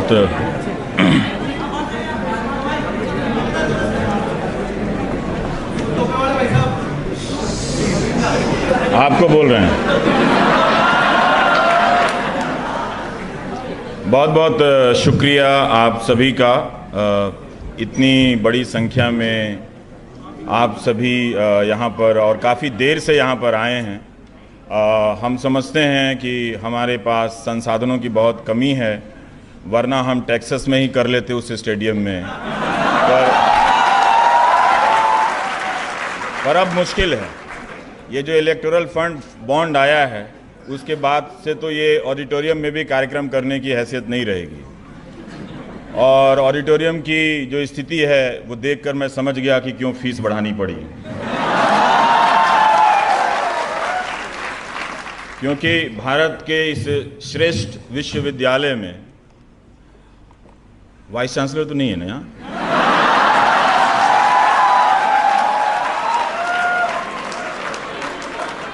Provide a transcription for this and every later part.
बहुत आपको बोल रहे हैं। बहुत बहुत शुक्रिया आप सभी का। इतनी बड़ी संख्या में आप सभी यहाँ पर और काफ़ी देर से यहाँ पर आए हैं। हम समझते हैं कि हमारे पास संसाधनों की बहुत कमी है, वरना हम टेक्सास में ही कर लेते उस स्टेडियम में, पर अब मुश्किल है। ये जो इलेक्टोरल फंड बॉन्ड आया है उसके बाद से तो ये ऑडिटोरियम में भी कार्यक्रम करने की हैसियत नहीं रहेगी, और ऑडिटोरियम की जो स्थिति है वो देखकर मैं समझ गया कि क्यों फीस बढ़ानी पड़ी। क्योंकि भारत के इस श्रेष्ठ विश्वविद्यालय में वाइस चांसलर तो नहीं है ना यहाँ?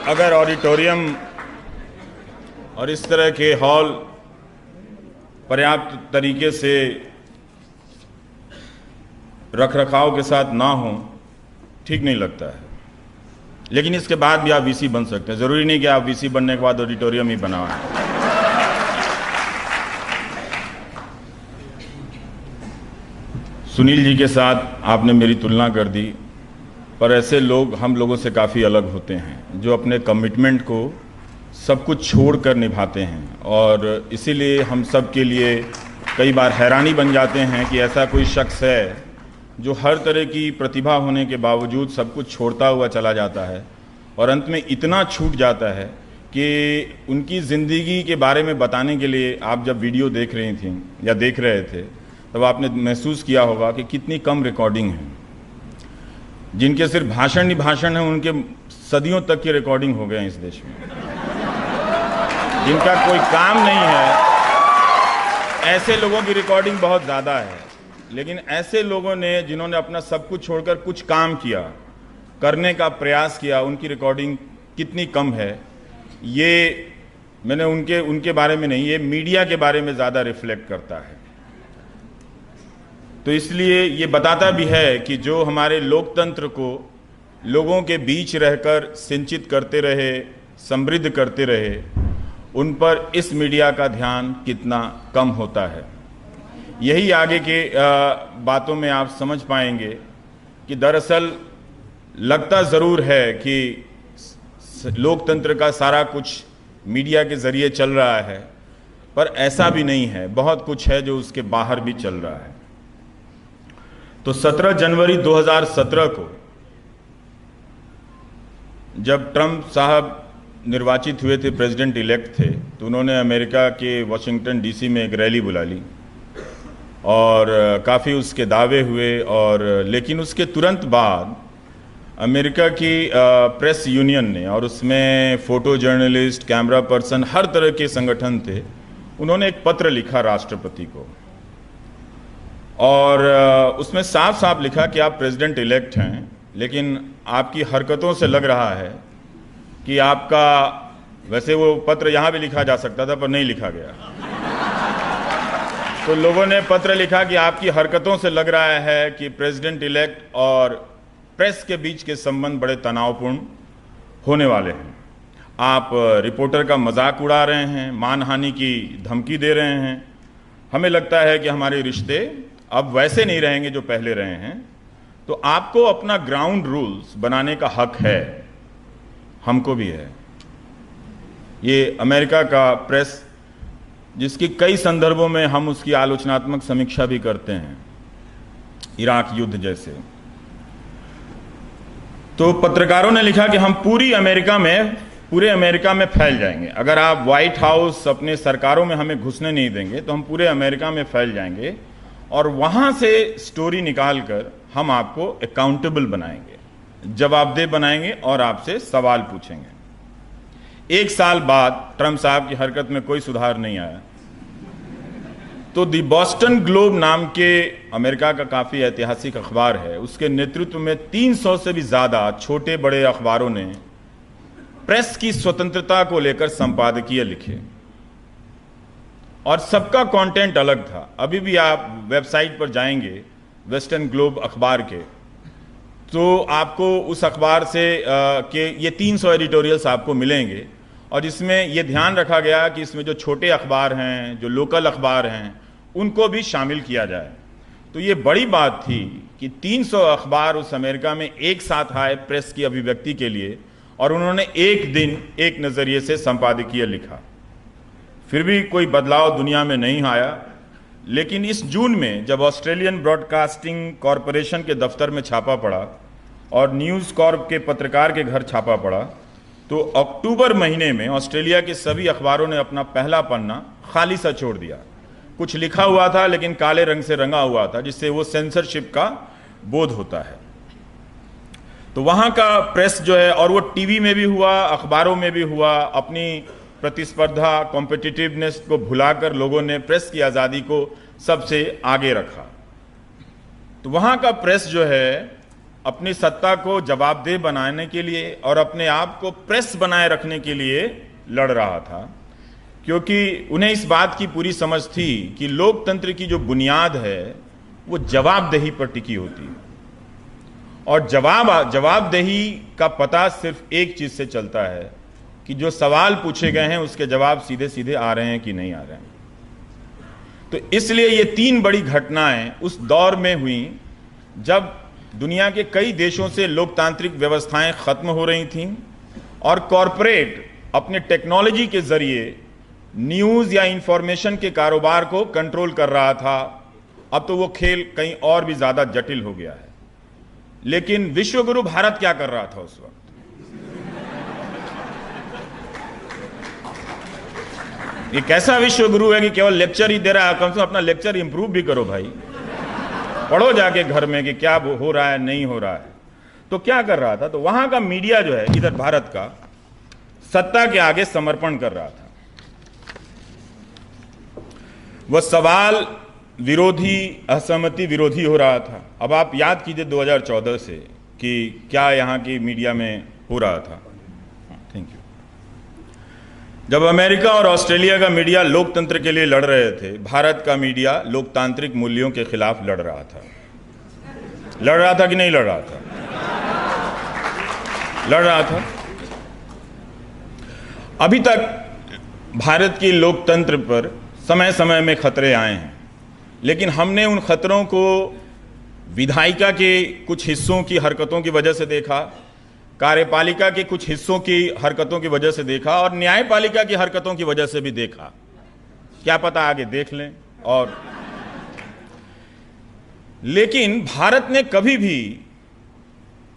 अगर ऑडिटोरियम और इस तरह के हॉल पर्याप्त तरीके से रखरखाव के साथ ना हो, ठीक नहीं लगता है। लेकिन इसके बाद भी आप वीसी बन सकते हैं, जरूरी नहीं कि आप वीसी बनने के बाद ऑडिटोरियम ही बनाएं। सुनील जी के साथ आपने मेरी तुलना कर दी, पर ऐसे लोग हम लोगों से काफ़ी अलग होते हैं जो अपने कमिटमेंट को सब कुछ छोड़कर निभाते हैं, और इसीलिए हम सब के लिए कई बार हैरानी बन जाते हैं कि ऐसा कोई शख्स है जो हर तरह की प्रतिभा होने के बावजूद सब कुछ छोड़ता हुआ चला जाता है और अंत में इतना छूट जाता है कि उनकी ज़िंदगी के बारे में बताने के लिए आप जब वीडियो देख रही थी या देख रहे थे तब आपने महसूस किया होगा कि कितनी कम रिकॉर्डिंग है। जिनके सिर्फ भाषण ही भाषण है उनके सदियों तक की रिकॉर्डिंग हो गए हैं इस देश में। जिनका कोई काम नहीं है ऐसे लोगों की रिकॉर्डिंग बहुत ज़्यादा है, लेकिन ऐसे लोगों ने जिन्होंने अपना सब कुछ छोड़कर कुछ काम किया, करने का प्रयास किया, उनकी रिकॉर्डिंग कितनी कम है। ये मैंने उनके बारे में नहीं, ये मीडिया के बारे में ज़्यादा रिफ्लेक्ट करता है। तो इसलिए ये बताता भी है कि जो हमारे लोकतंत्र को लोगों के बीच रहकर सिंचित करते रहे, समृद्ध करते रहे, उन पर इस मीडिया का ध्यान कितना कम होता है। यही आगे के बातों में आप समझ पाएंगे कि दरअसल लगता ज़रूर है कि लोकतंत्र का सारा कुछ मीडिया के ज़रिए चल रहा है, पर ऐसा भी नहीं है। बहुत कुछ है जो उसके बाहर भी चल रहा है। तो 17 जनवरी 2017 को जब ट्रंप साहब निर्वाचित हुए थे, प्रेसिडेंट इलेक्ट थे, तो उन्होंने अमेरिका के वॉशिंगटन डीसी में एक रैली बुला ली और काफ़ी उसके दावे हुए। और लेकिन उसके तुरंत बाद अमेरिका की प्रेस यूनियन ने, और उसमें फ़ोटो जर्नलिस्ट, कैमरा पर्सन, हर तरह के संगठन थे, उन्होंने एक पत्र लिखा राष्ट्रपति को और उसमें साफ साफ लिखा कि आप प्रेसिडेंट इलेक्ट हैं, लेकिन आपकी हरकतों से लग रहा है कि आपका, वैसे वो पत्र यहाँ भी लिखा जा सकता था पर नहीं लिखा गया, तो लोगों ने पत्र लिखा कि आपकी हरकतों से लग रहा है कि प्रेसिडेंट इलेक्ट और प्रेस के बीच के संबंध बड़े तनावपूर्ण होने वाले हैं। आप रिपोर्टर का मजाक उड़ा रहे हैं, मानहानि की धमकी दे रहे हैं। हमें लगता है कि हमारे रिश्ते अब वैसे नहीं रहेंगे जो पहले रहे हैं, तो आपको अपना ग्राउंड रूल्स बनाने का हक है, हमको भी है। ये अमेरिका का प्रेस, जिसकी कई संदर्भों में हम उसकी आलोचनात्मक समीक्षा भी करते हैं, इराक युद्ध जैसे। तो पत्रकारों ने लिखा कि हम पूरे अमेरिका में फैल जाएंगे। अगर आप व्हाइट हाउस अपने सरकारों में हमें घुसने नहीं देंगे तो हम पूरे अमेरिका में फैल जाएंगे और वहां से स्टोरी निकालकर हम आपको अकाउंटेबल बनाएंगे, जवाबदेह बनाएंगे और आपसे सवाल पूछेंगे। एक साल बाद ट्रंप साहब की हरकत में कोई सुधार नहीं आया, तो दी बॉस्टन ग्लोब नाम के अमेरिका का काफ़ी ऐतिहासिक अखबार है, उसके नेतृत्व में 300 से भी ज़्यादा छोटे बड़े अखबारों ने प्रेस की स्वतंत्रता को लेकर संपादकीय लिखे और सबका कंटेंट अलग था। अभी भी आप वेबसाइट पर जाएंगे वेस्टर्न ग्लोब अखबार के, तो आपको उस अखबार से के ये 300 एडिटोरियल्स आपको मिलेंगे, और इसमें ये ध्यान रखा गया कि इसमें जो छोटे अखबार हैं, जो लोकल अखबार हैं, उनको भी शामिल किया जाए। तो ये बड़ी बात थी कि 300 अखबार उस अमेरिका में एक साथ आए प्रेस की अभिव्यक्ति के लिए, और उन्होंने एक दिन एक नज़रिए से संपादकीय लिखा। फिर भी कोई बदलाव दुनिया में नहीं आया। लेकिन इस जून में जब ऑस्ट्रेलियन ब्रॉडकास्टिंग कॉरपोरेशन के दफ्तर में छापा पड़ा और न्यूज़ कॉर्प के पत्रकार के घर छापा पड़ा, तो अक्टूबर महीने में ऑस्ट्रेलिया के सभी अखबारों ने अपना पहला पन्ना खाली सा छोड़ दिया। कुछ लिखा हुआ था लेकिन काले रंग से रंगा हुआ था, जिससे वो सेंसरशिप का बोध होता है। तो वहाँ का प्रेस जो है, और वो टीवी में भी हुआ, अखबारों में भी हुआ, अपनी प्रतिस्पर्धा कॉम्पिटिटिवनेस को भुलाकर लोगों ने प्रेस की आज़ादी को सबसे आगे रखा। तो वहाँ का प्रेस जो है अपनी सत्ता को जवाबदेह बनाने के लिए और अपने आप को प्रेस बनाए रखने के लिए लड़ रहा था, क्योंकि उन्हें इस बात की पूरी समझ थी कि लोकतंत्र की जो बुनियाद है वो जवाबदेही पर टिकी होती है, और जवाबदेही का पता सिर्फ एक चीज़ से चलता है कि जो सवाल पूछे गए हैं उसके जवाब सीधे सीधे आ रहे हैं कि नहीं आ रहे हैं। तो इसलिए ये 3 बड़ी घटनाएं उस दौर में हुई जब दुनिया के कई देशों से लोकतांत्रिक व्यवस्थाएं खत्म हो रही थीं और कॉरपोरेट अपने टेक्नोलॉजी के जरिए न्यूज़ या इंफॉर्मेशन के कारोबार को कंट्रोल कर रहा था। अब तो वो खेल कहीं और भी ज़्यादा जटिल हो गया है। लेकिन विश्वगुरु भारत क्या कर रहा था उस वक्त? ये कैसा विश्वगुरु है कि केवल लेक्चर ही दे रहा है? कम से कम अपना लेक्चर इंप्रूव भी करो भाई, पढ़ो जाके घर में कि क्या हो रहा है, नहीं हो रहा है। तो क्या कर रहा था? तो वहां का मीडिया जो है इधर भारत का सत्ता के आगे समर्पण कर रहा था। वह सवाल विरोधी, असहमति विरोधी हो रहा था। अब आप याद कीजिए 2014 से कि क्या यहाँ की मीडिया में हो रहा था। Thank you. जब अमेरिका और ऑस्ट्रेलिया का मीडिया लोकतंत्र के लिए लड़ रहे थे, भारत का मीडिया लोकतांत्रिक मूल्यों के खिलाफ लड़ रहा था। लड़ रहा था कि नहीं लड़ रहा था? लड़ रहा था। अभी तक भारत की लोकतंत्र पर समय समय में खतरे आए हैं, लेकिन हमने उन खतरों को विधायिका के कुछ हिस्सों की हरकतों की वजह से देखा, कार्यपालिका के कुछ हिस्सों की हरकतों की वजह से देखा, और न्यायपालिका की हरकतों की वजह से भी देखा। क्या पता आगे देख लें। और लेकिन भारत ने कभी भी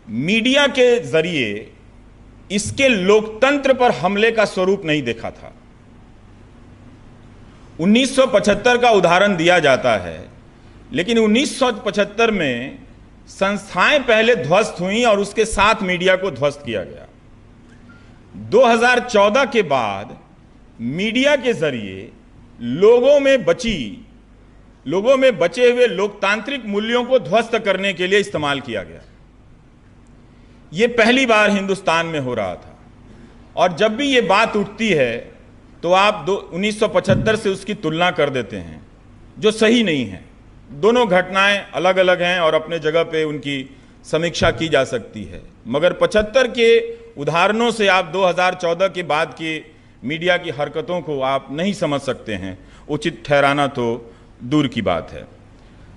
मीडिया के जरिए इसके लोकतंत्र पर हमले का स्वरूप नहीं देखा था। 1975 का उदाहरण दिया जाता है, लेकिन 1975 में संस्थाएं पहले ध्वस्त हुई और उसके साथ मीडिया को ध्वस्त किया गया। 2014 के बाद मीडिया के जरिए लोगों में बचे हुए लोकतांत्रिक मूल्यों को ध्वस्त करने के लिए इस्तेमाल किया गया। यह पहली बार हिंदुस्तान में हो रहा था। और जब भी यह बात उठती है तो आप 1975 से उसकी तुलना कर देते हैं, जो सही नहीं है। दोनों घटनाएं अलग अलग हैं और अपने जगह पे उनकी समीक्षा की जा सकती है, मगर 75 के उदाहरणों से आप 2014 के बाद की मीडिया की हरकतों को आप नहीं समझ सकते हैं। उचित ठहराना तो दूर की बात है।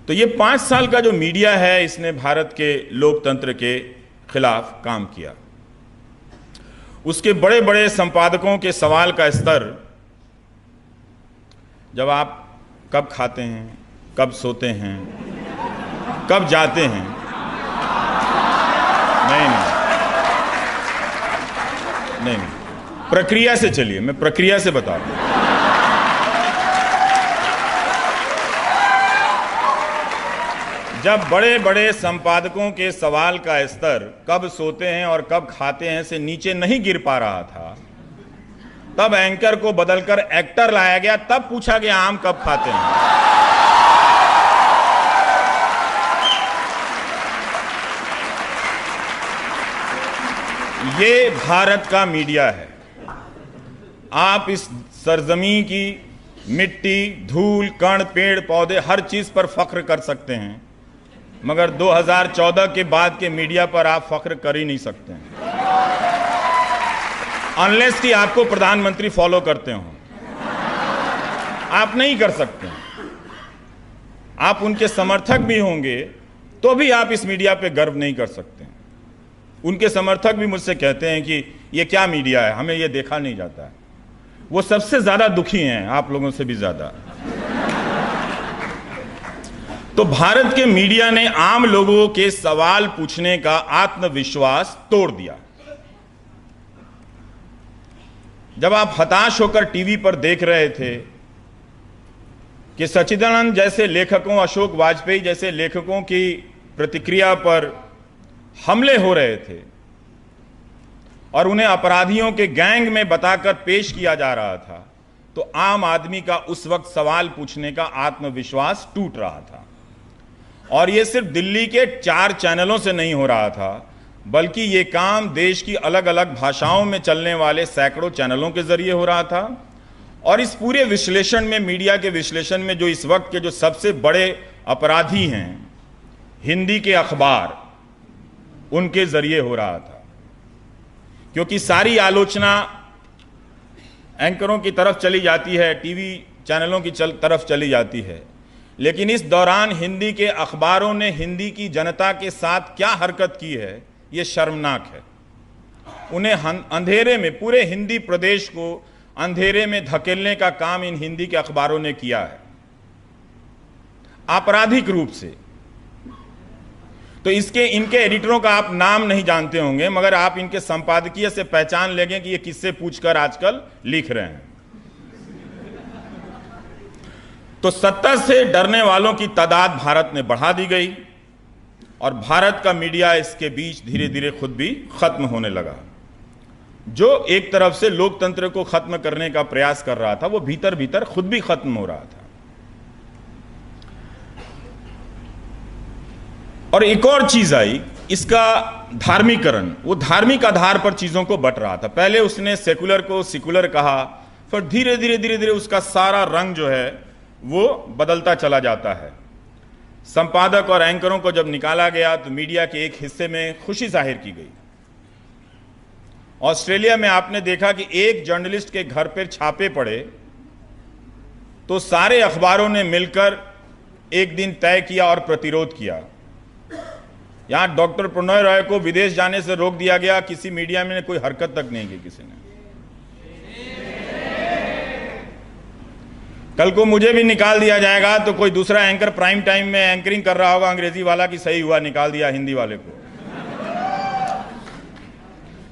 तो ये 5 साल का जो मीडिया है, इसने भारत के लोकतंत्र के खिलाफ काम किया। उसके बड़े बड़े संपादकों के सवाल का स्तर, जब आप कब खाते हैं, कब सोते हैं, कब जाते हैं, नहीं, प्रक्रिया से चलिए, मैं प्रक्रिया से बता दूं। जब बड़े बड़े संपादकों के सवाल का स्तर कब सोते हैं और कब खाते हैं से नीचे नहीं गिर पा रहा था, तब एंकर को बदलकर एक्टर लाया गया। तब पूछा गया आम कब खाते हैं। ये भारत का मीडिया है। आप इस सरजमी की मिट्टी, धूल, कण, पेड़ पौधे, हर चीज पर फख्र कर सकते हैं, मगर 2014 के बाद के मीडिया पर आप फख्र कर ही नहीं सकते हैं, अनलेस कि आपको प्रधानमंत्री फॉलो करते हो। आप नहीं कर सकते। आप उनके समर्थक भी होंगे तो भी आप इस मीडिया पे गर्व नहीं कर सकते। उनके समर्थक भी मुझसे कहते हैं कि ये क्या मीडिया है, हमें ये देखा नहीं जाता है। वो सबसे ज्यादा दुखी हैं, आप लोगों से भी ज्यादा। तो भारत के मीडिया ने आम लोगों के सवाल पूछने का आत्मविश्वास तोड़ दिया। जब आप हताश होकर टीवी पर देख रहे थे कि सच्चिदानंद जैसे लेखकों, अशोक वाजपेयी जैसे लेखकों की प्रतिक्रिया पर हमले हो रहे थे और उन्हें अपराधियों के गैंग में बताकर पेश किया जा रहा था, तो आम आदमी का उस वक्त सवाल पूछने का आत्मविश्वास टूट रहा था। और यह सिर्फ दिल्ली के 4 चैनलों से नहीं हो रहा था, बल्कि ये काम देश की अलग अलग भाषाओं में चलने वाले सैकड़ों चैनलों के जरिए हो रहा था। और इस पूरे विश्लेषण में, मीडिया के विश्लेषण में, जो इस वक्त के जो सबसे बड़े अपराधी हैं, हिंदी के अखबार, उनके जरिए हो रहा था। क्योंकि सारी आलोचना एंकरों की तरफ चली जाती है, टीवी चैनलों की तरफ चली जाती है, लेकिन इस दौरान हिंदी के अखबारों ने हिंदी की जनता के साथ क्या हरकत की है, ये शर्मनाक है। उन्हें अंधेरे में, पूरे हिंदी प्रदेश को अंधेरे में धकेलने का काम इन हिंदी के अखबारों ने किया है, आपराधिक रूप से। तो इनके एडिटरों का आप नाम नहीं जानते होंगे, मगर आप इनके संपादकीय से पहचान लेंगे कि ये किससे पूछकर आजकल लिख रहे हैं। तो सत्ता से डरने वालों की तादाद भारत में बढ़ा दी गई और भारत का मीडिया इसके बीच धीरे धीरे खुद भी खत्म होने लगा। जो एक तरफ से लोकतंत्र को खत्म करने का प्रयास कर रहा था, वो भीतर भीतर खुद भी खत्म हो रहा था। और एक और चीज आई, इसका धार्मिकरण। वो धार्मिक आधार पर चीजों को बट रहा था। पहले उसने सेकुलर को सिकुलर कहा, फिर धीरे धीरे उसका सारा रंग जो है वो बदलता चला जाता है। संपादक और एंकरों को जब निकाला गया तो मीडिया के एक हिस्से में खुशी जाहिर की गई। ऑस्ट्रेलिया में आपने देखा कि एक जर्नलिस्ट के घर पर छापे पड़े तो सारे अखबारों ने मिलकर एक दिन तय किया और प्रतिरोध किया। यहां डॉक्टर प्रणय रॉय को विदेश जाने से रोक दिया गया, किसी मीडिया में कोई हरकत तक नहीं की किसी ने। कल को मुझे भी निकाल दिया जाएगा तो कोई दूसरा एंकर प्राइम टाइम में एंकरिंग कर रहा होगा अंग्रेजी वाला कि सही हुआ, निकाल दिया हिंदी वाले को।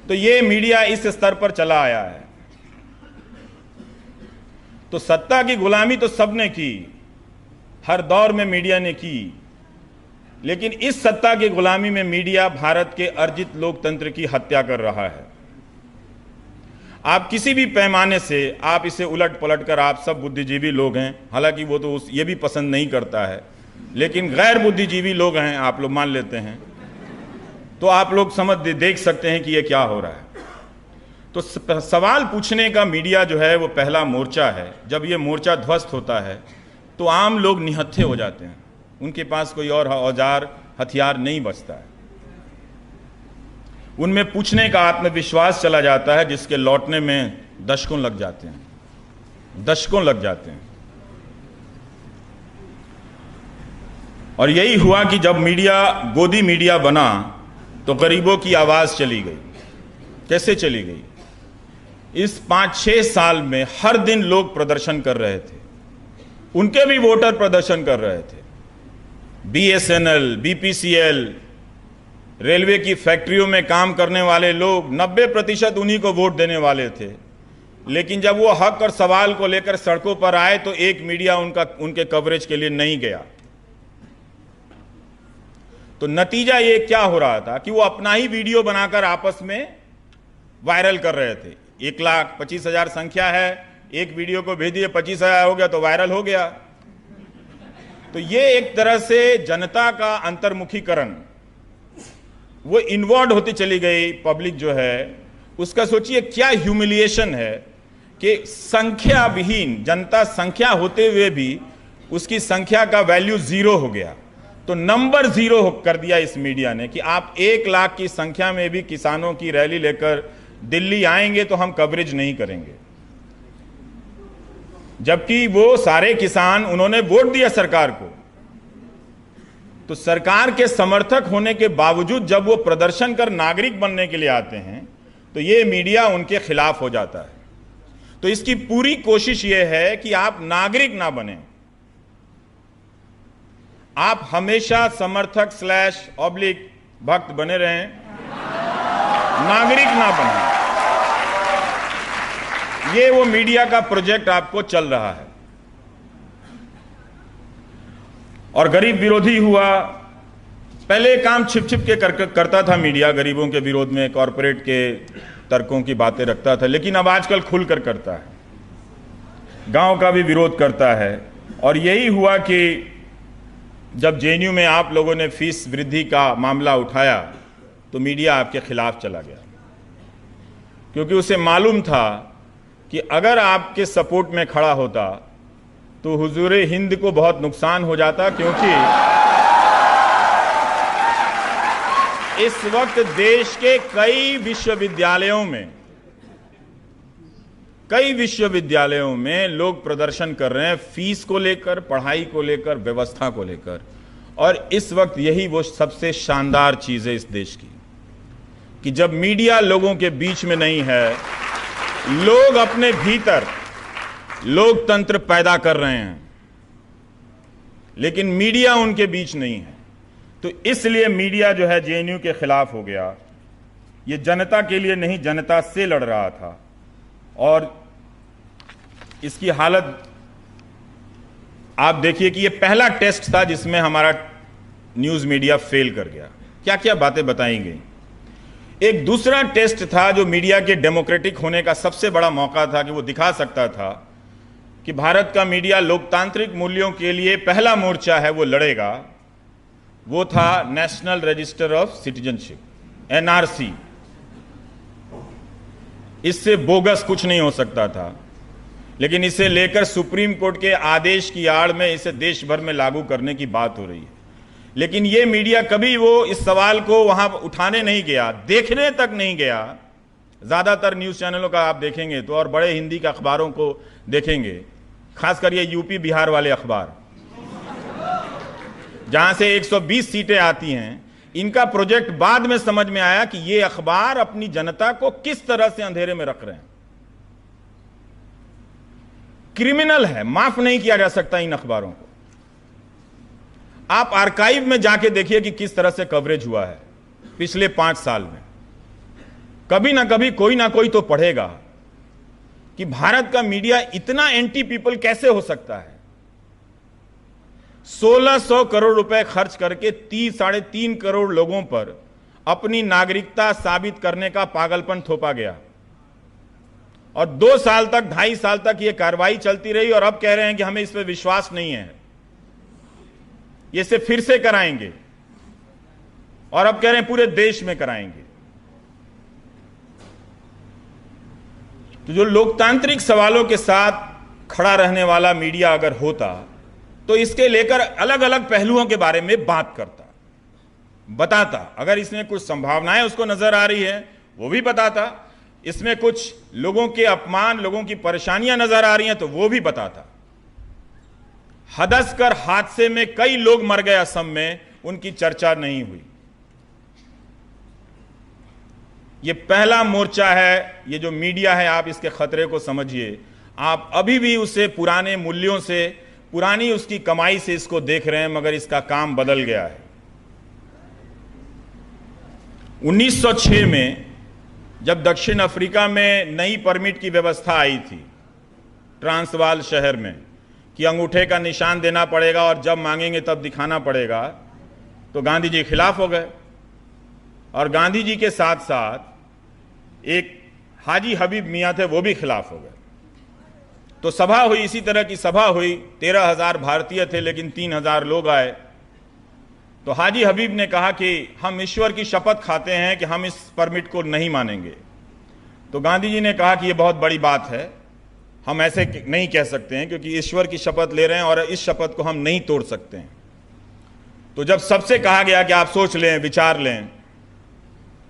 तो ये मीडिया इस स्तर पर चला आया है। तो सत्ता की गुलामी तो सबने की, हर दौर में मीडिया ने की, लेकिन इस सत्ता की गुलामी में मीडिया भारत के अर्जित लोकतंत्र की हत्या कर रहा है। आप किसी भी पैमाने से आप इसे उलट पलट कर, आप सब बुद्धिजीवी लोग हैं, हालांकि वो तो ये भी पसंद नहीं करता है, लेकिन गैर बुद्धिजीवी लोग हैं, आप लोग मान लेते हैं, तो आप लोग देख सकते हैं कि ये क्या हो रहा है। तो सवाल पूछने का मीडिया जो है वो पहला मोर्चा है। जब ये मोर्चा ध्वस्त होता है तो आम लोग निहत्थे हो जाते हैं, उनके पास कोई और औजार हथियार नहीं बचता है। उनमें पूछने का आत्मविश्वास चला जाता है, जिसके लौटने में दशकों लग जाते हैं। और यही हुआ कि जब मीडिया गोदी मीडिया बना तो गरीबों की आवाज चली गई। कैसे चली गई? इस 5-6 साल में हर दिन लोग प्रदर्शन कर रहे थे, उनके भी वोटर प्रदर्शन कर रहे थे। BSNL, BPCL, रेलवे की फैक्ट्रियों में काम करने वाले लोग 90% उन्हीं को वोट देने वाले थे। लेकिन जब वो हक और सवाल को लेकर सड़कों पर आए तो एक मीडिया उनके कवरेज के लिए नहीं गया। तो नतीजा ये क्या हो रहा था कि वो अपना ही वीडियो बनाकर आपस में वायरल कर रहे थे। 1,25,000 संख्या है, एक वीडियो को भेज दिए, 25,000 हो गया तो वायरल हो गया। तो ये एक तरह से जनता का अंतर्मुखीकरण, वो इन्वॉल्व होती चली गई। पब्लिक जो है उसका सोचिए क्या ह्यूमिलिएशन है कि संख्या विहीन, जनता संख्या होते हुए भी उसकी संख्या का वैल्यू 0 हो गया। तो नंबर 0 कर दिया इस मीडिया ने कि आप 1 लाख की संख्या में भी किसानों की रैली लेकर दिल्ली आएंगे तो हम कवरेज नहीं करेंगे, जबकि वो सारे किसान, उन्होंने वोट दिया सरकार को। तो सरकार के समर्थक होने के बावजूद जब वो प्रदर्शन कर नागरिक बनने के लिए आते हैं तो ये मीडिया उनके खिलाफ हो जाता है। तो इसकी पूरी कोशिश ये है कि आप नागरिक ना बने, आप हमेशा समर्थक / भक्त बने रहें, नागरिक ना बने। ये वो मीडिया का प्रोजेक्ट आपको चल रहा है। और गरीब विरोधी हुआ, पहले काम छिप छिप के करता था मीडिया, गरीबों के विरोध में कॉरपोरेट के तर्कों की बातें रखता था, लेकिन अब आजकल खुलकर करता है, गांव का भी विरोध करता है। और यही हुआ कि जब जेएनयू में आप लोगों ने फीस वृद्धि का मामला उठाया तो मीडिया आपके खिलाफ चला गया, क्योंकि उसे मालूम था कि अगर आपके सपोर्ट में खड़ा होता तो हुजूरे हिंद को बहुत नुकसान हो जाता, क्योंकि इस वक्त देश के कई विश्वविद्यालयों में लोग प्रदर्शन कर रहे हैं फीस को लेकर, पढ़ाई को लेकर, व्यवस्था को लेकर। और इस वक्त यही वो सबसे शानदार चीज है इस देश की कि जब मीडिया लोगों के बीच में नहीं है, लोग अपने भीतर लोकतंत्र पैदा कर रहे हैं, लेकिन मीडिया उनके बीच नहीं है। तो इसलिए मीडिया जो है जेएनयू के खिलाफ हो गया। ये जनता के लिए नहीं, जनता से लड़ रहा था। और इसकी हालत आप देखिए कि ये पहला टेस्ट था जिसमें हमारा न्यूज़ मीडिया फेल कर गया। क्या क्या बातें बताई गई। एक दूसरा टेस्ट था जो मीडिया के डेमोक्रेटिक होने का सबसे बड़ा मौका था कि वो दिखा सकता था कि भारत का मीडिया लोकतांत्रिक मूल्यों के लिए पहला मोर्चा है, वो लड़ेगा। वो था national register of citizenship, NRC. इससे बोगस कुछ नहीं हो सकता था, लेकिन इसे लेकर सुप्रीम कोर्ट के आदेश की आड़ में इसे देश भर में लागू करने की बात हो रही है। लेकिन ये मीडिया कभी वो इस सवाल को वहां उठाने नहीं गया, देखने तक नहीं गया। ज्यादातर न्यूज चैनलों का आप देखेंगे तो, और बड़े हिंदी के अखबारों को देखेंगे, खासकर ये यूपी बिहार वाले अखबार जहां से 120 सीटें आती हैं, इनका प्रोजेक्ट बाद में समझ में आया कि ये अखबार अपनी जनता को किस तरह से अंधेरे में रख रहे हैं। क्रिमिनल है, माफ नहीं किया जा सकता इन अखबारों को। आप आर्काइव में जाके देखिए कि किस तरह से कवरेज हुआ है पिछले 5 साल में। कभी ना कभी कोई ना कोई तो पढ़ेगा कि भारत का मीडिया इतना एंटी पीपल कैसे हो सकता है। 1600 करोड़ रुपए खर्च करके 3.5 करोड़ लोगों पर अपनी नागरिकता साबित करने का पागलपन थोपा गया, और 2 साल तक, 2.5 साल तक यह कार्रवाई चलती रही। और अब कह रहे हैं कि हमें इस पर विश्वास नहीं है, ये इसे फिर से कराएंगे, और अब कह रहे हैं पूरे देश में कराएंगे। तो जो लोकतांत्रिक सवालों के साथ खड़ा रहने वाला मीडिया अगर होता तो इसके लेकर अलग अलग पहलुओं के बारे में बात करता, बताता। अगर इसमें कुछ संभावनाएं उसको नजर आ रही है वो भी बताता, इसमें कुछ लोगों के अपमान, लोगों की परेशानियां नजर आ रही हैं तो वो भी बताता। हदसकर हादसे में कई लोग मर गए असम में, उनकी चर्चा नहीं हुई। ये पहला मोर्चा है, ये जो मीडिया है, आप इसके खतरे को समझिए। आप अभी भी उसे पुराने मूल्यों से, पुरानी उसकी कमाई से इसको देख रहे हैं, मगर इसका काम बदल गया है। 1906 में जब दक्षिण अफ्रीका में नई परमिट की व्यवस्था आई थी ट्रांसवाल शहर में कि अंगूठे का निशान देना पड़ेगा और जब मांगेंगे तब दिखाना पड़ेगा, तो गांधी जी खिलाफ हो गए। और गांधी जी के साथ साथ एक हाजी हबीब मियां थे, वो भी खिलाफ हो गए। तो सभा हुई, इसी तरह की सभा हुई। 13,000 भारतीय थे लेकिन 3,000 लोग आए। तो हाजी हबीब ने कहा कि हम ईश्वर की शपथ खाते हैं कि हम इस परमिट को नहीं मानेंगे। तो गांधी जी ने कहा कि यह बहुत बड़ी बात है, हम ऐसे नहीं कह सकते हैं, क्योंकि ईश्वर की शपथ ले रहे हैं और इस शपथ को हम नहीं तोड़ सकते हैं। तो जब सबसे कहा गया कि आप सोच लें, विचार लें,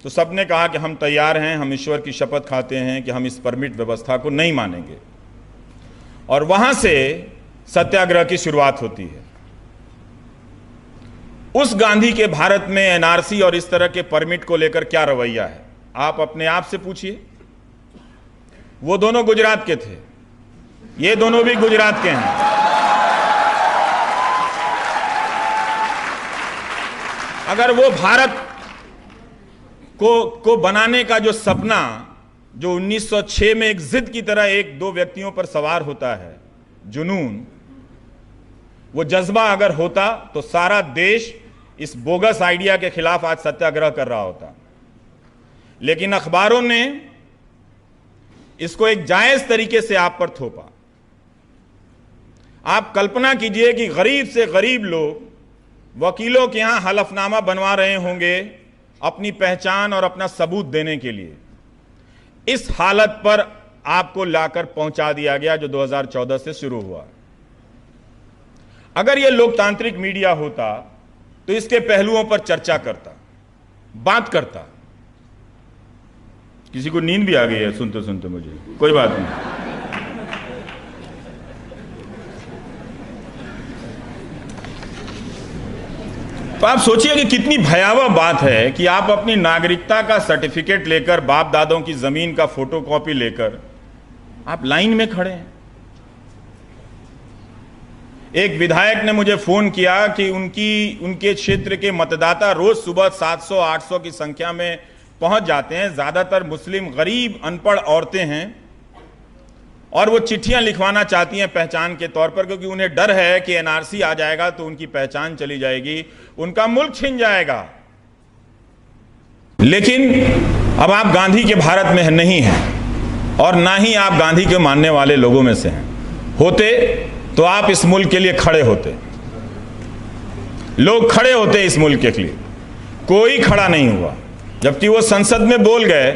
तो सबने कहा कि हम तैयार हैं, हम ईश्वर की शपथ खाते हैं कि हम इस परमिट व्यवस्था को नहीं मानेंगे। और वहां से सत्याग्रह की शुरुआत होती है। उस गांधी के भारत में एनआरसी और इस तरह के परमिट को लेकर क्या रवैया है, आप अपने आप से पूछिए। वो दोनों गुजरात के थे, ये दोनों भी गुजरात के हैं। अगर वो भारत को बनाने का जो सपना, जो 1906 में एक जिद की तरह एक दो व्यक्तियों पर सवार होता है, जुनून, वो जज्बा अगर होता तो सारा देश इस बोगस आइडिया के खिलाफ आज सत्याग्रह कर रहा होता। लेकिन अखबारों ने इसको एक जायज तरीके से आप पर थोपा। आप कल्पना कीजिए कि गरीब से गरीब लोग वकीलों के यहां हलफनामा बनवा रहे होंगे अपनी पहचान और अपना सबूत देने के लिए। इस हालत पर आपको लाकर पहुंचा दिया गया जो 2014 से शुरू हुआ। अगर यह लोकतांत्रिक मीडिया होता तो इसके पहलुओं पर चर्चा करता, बात करता। किसी को नींद भी आ गई है सुनते सुनते मुझे, कोई बात नहीं। तो आप सोचिए कि कितनी भयावह बात है कि आप अपनी नागरिकता का सर्टिफिकेट लेकर, बाप दादों की जमीन का फोटोकॉपी लेकर आप लाइन में खड़े हैं। एक विधायक ने मुझे फोन किया कि उनके क्षेत्र के मतदाता रोज सुबह 700-800 की संख्या में पहुंच जाते हैं, ज्यादातर मुस्लिम गरीब अनपढ़ औरतें हैं, और वो चिट्ठियां लिखवाना चाहती हैं पहचान के तौर पर, क्योंकि उन्हें डर है कि एनआरसी आ जाएगा तो उनकी पहचान चली जाएगी, उनका मुल्क छिन जाएगा। लेकिन अब आप गांधी के भारत में नहीं हैं और ना ही आप गांधी के मानने वाले लोगों में से हैं। होते तो आप इस मुल्क के लिए खड़े होते, लोग खड़े होते इस मुल्क के लिए। कोई खड़ा नहीं हुआ, जबकि वो संसद में बोल गए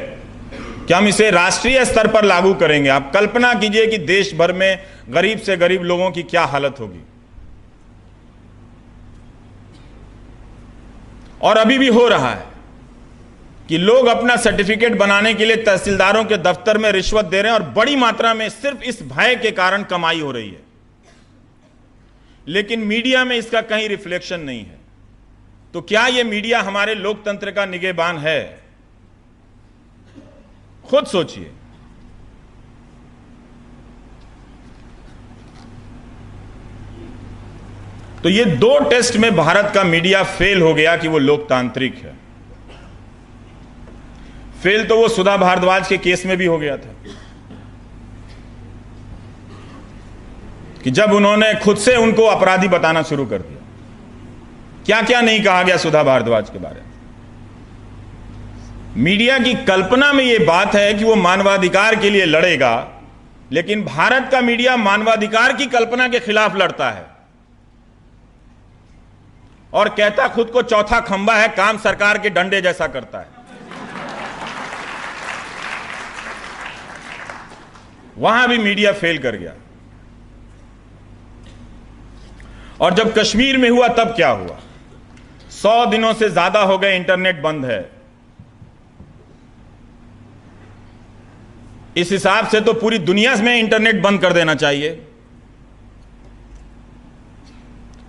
कि हम इसे राष्ट्रीय स्तर पर लागू करेंगे। आप कल्पना कीजिए कि देश भर में गरीब से गरीब लोगों की क्या हालत होगी। और अभी भी हो रहा है कि लोग अपना सर्टिफिकेट बनाने के लिए तहसीलदारों के दफ्तर में रिश्वत दे रहे हैं, और बड़ी मात्रा में सिर्फ इस भय के कारण कमाई हो रही है। लेकिन मीडिया में इसका कहीं रिफ्लेक्शन नहीं है। तो क्या यह मीडिया हमारे लोकतंत्र का निगहबान है? खुद सोचिए। तो ये दो टेस्ट में भारत का मीडिया फेल हो गया कि वो लोकतांत्रिक है। फेल तो वो सुधा भारद्वाज के केस में भी हो गया था कि जब उन्होंने खुद से उनको अपराधी बताना शुरू कर दिया। क्या क्या नहीं कहा गया सुधा भारद्वाज के बारे में। मीडिया की कल्पना में यह बात है कि वो मानवाधिकार के लिए लड़ेगा, लेकिन भारत का मीडिया मानवाधिकार की कल्पना के खिलाफ लड़ता है और कहता खुद को चौथा खंबा है, काम सरकार के डंडे जैसा करता है। वहां भी मीडिया फेल कर गया। और जब कश्मीर में हुआ तब क्या हुआ? 100 दिनों से ज्यादा हो गए इंटरनेट बंद है। इस हिसाब से तो पूरी दुनिया में इंटरनेट बंद कर देना चाहिए।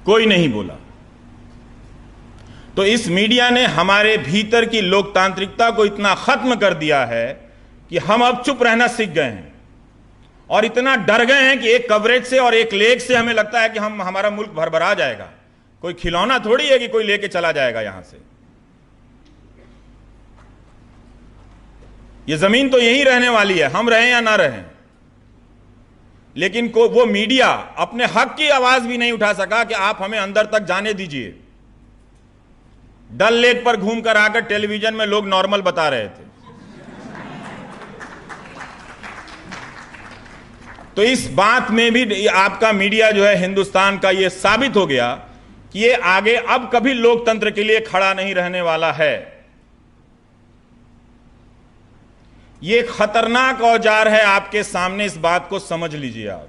कोई नहीं बोला। तो इस मीडिया ने हमारे भीतर की लोकतांत्रिकता को इतना खत्म कर दिया है कि हम अब चुप रहना सीख गए हैं और इतना डर गए हैं कि एक कवरेज से और एक लेख से हमें लगता है कि हमारा मुल्क भरभरा जाएगा। कोई खिलौना थोड़ी है कि कोई लेके चला जाएगा यहां से। ये जमीन तो यहीं रहने वाली है, हम रहें या ना रहें। लेकिन वो मीडिया अपने हक की आवाज भी नहीं उठा सका कि आप हमें अंदर तक जाने दीजिए। डल लेक पर घूमकर आकर टेलीविजन में लोग नॉर्मल बता रहे थे। तो इस बात में भी आपका मीडिया जो है हिंदुस्तान का, यह साबित हो गया कि ये आगे अब कभी लोकतंत्र के लिए खड़ा नहीं रहने वाला है। ये एक खतरनाक औजार है आपके सामने, इस बात को समझ लीजिए आप।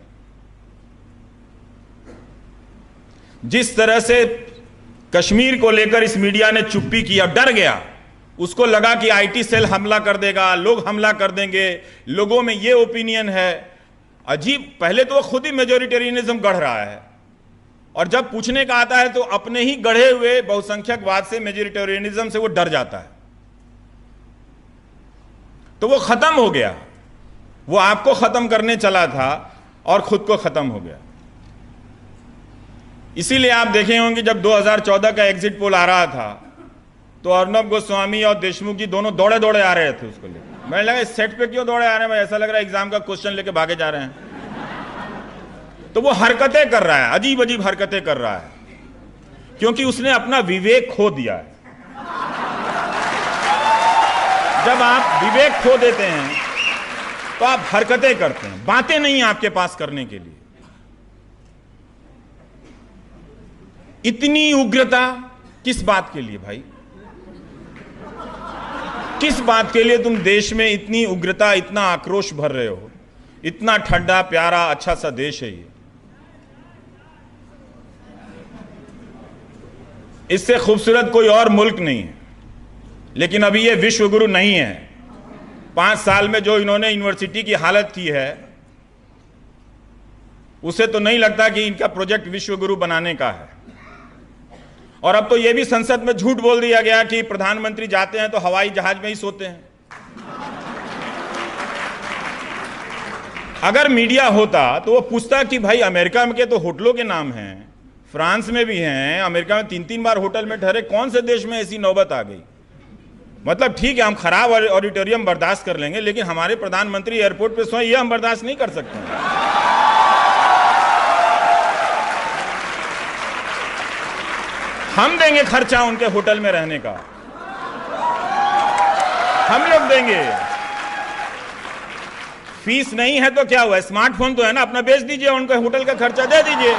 जिस तरह से कश्मीर को लेकर इस मीडिया ने चुप्पी किया, डर गया, उसको लगा कि आईटी सेल हमला कर देगा, लोग हमला कर देंगे, लोगों में ये ओपिनियन है। अजीब, पहले तो वो खुद ही मेजोरिटेरियनिज्म गढ़ रहा है, और जब पूछने का आता है तो अपने ही गढ़े हुए बहुसंख्यकवाद से, मेजोरिटेरियनिज्म से वो डर जाता है। तो वो खत्म हो गया, वो आपको खत्म करने चला था और खुद को खत्म हो गया। इसीलिए आप देखे होंगे जब 2014 का एग्जिट पोल आ रहा था तो अर्नब गोस्वामी और देशमुख जी दोनों दौड़े दौड़े आ रहे थे उसको लेकर। मैंने लगा इस सेट पे क्यों दौड़े आ रहे हैं भाई, ऐसा लग रहा है एग्जाम का क्वेश्चन लेके भागे जा रहे हैं। तो वो हरकतें कर रहा है, अजीब अजीब हरकतें कर रहा है, क्योंकि उसने अपना विवेक खो दिया है। जब आप विवेक खो देते हैं तो आप हरकतें करते हैं, बातें नहीं आपके पास करने के लिए। इतनी उग्रता किस बात के लिए भाई? किस बात के लिए तुम देश में इतनी उग्रता, इतना आक्रोश भर रहे हो? इतना ठंडा प्यारा अच्छा सा देश है ये। इससे खूबसूरत कोई और मुल्क नहीं है। लेकिन अभी ये विश्व गुरु नहीं है। 5 साल में जो इन्होंने यूनिवर्सिटी की हालत की है, उसे तो नहीं लगता कि इनका प्रोजेक्ट विश्व गुरु बनाने का है। और अब तो यह भी संसद में झूठ बोल दिया गया कि प्रधानमंत्री जाते हैं तो हवाई जहाज में ही सोते हैं। अगर मीडिया होता तो वो पूछता कि भाई अमेरिका में के तो होटलों के नाम हैं, फ्रांस में भी हैं, अमेरिका में 3-3 बार होटल में ठहरे, कौन से देश में ऐसी नौबत आ गई? मतलब ठीक है, हम खराब ऑडिटोरियम बर्दाश्त कर लेंगे, लेकिन हमारे प्रधानमंत्री एयरपोर्ट पे सोए, ये हम बर्दाश्त नहीं कर सकते। हम देंगे खर्चा उनके होटल में रहने का, हम लोग देंगे। फीस नहीं है तो क्या हुआ, स्मार्टफोन तो है ना, अपना बेच दीजिए, उनके होटल का खर्चा दे दीजिए।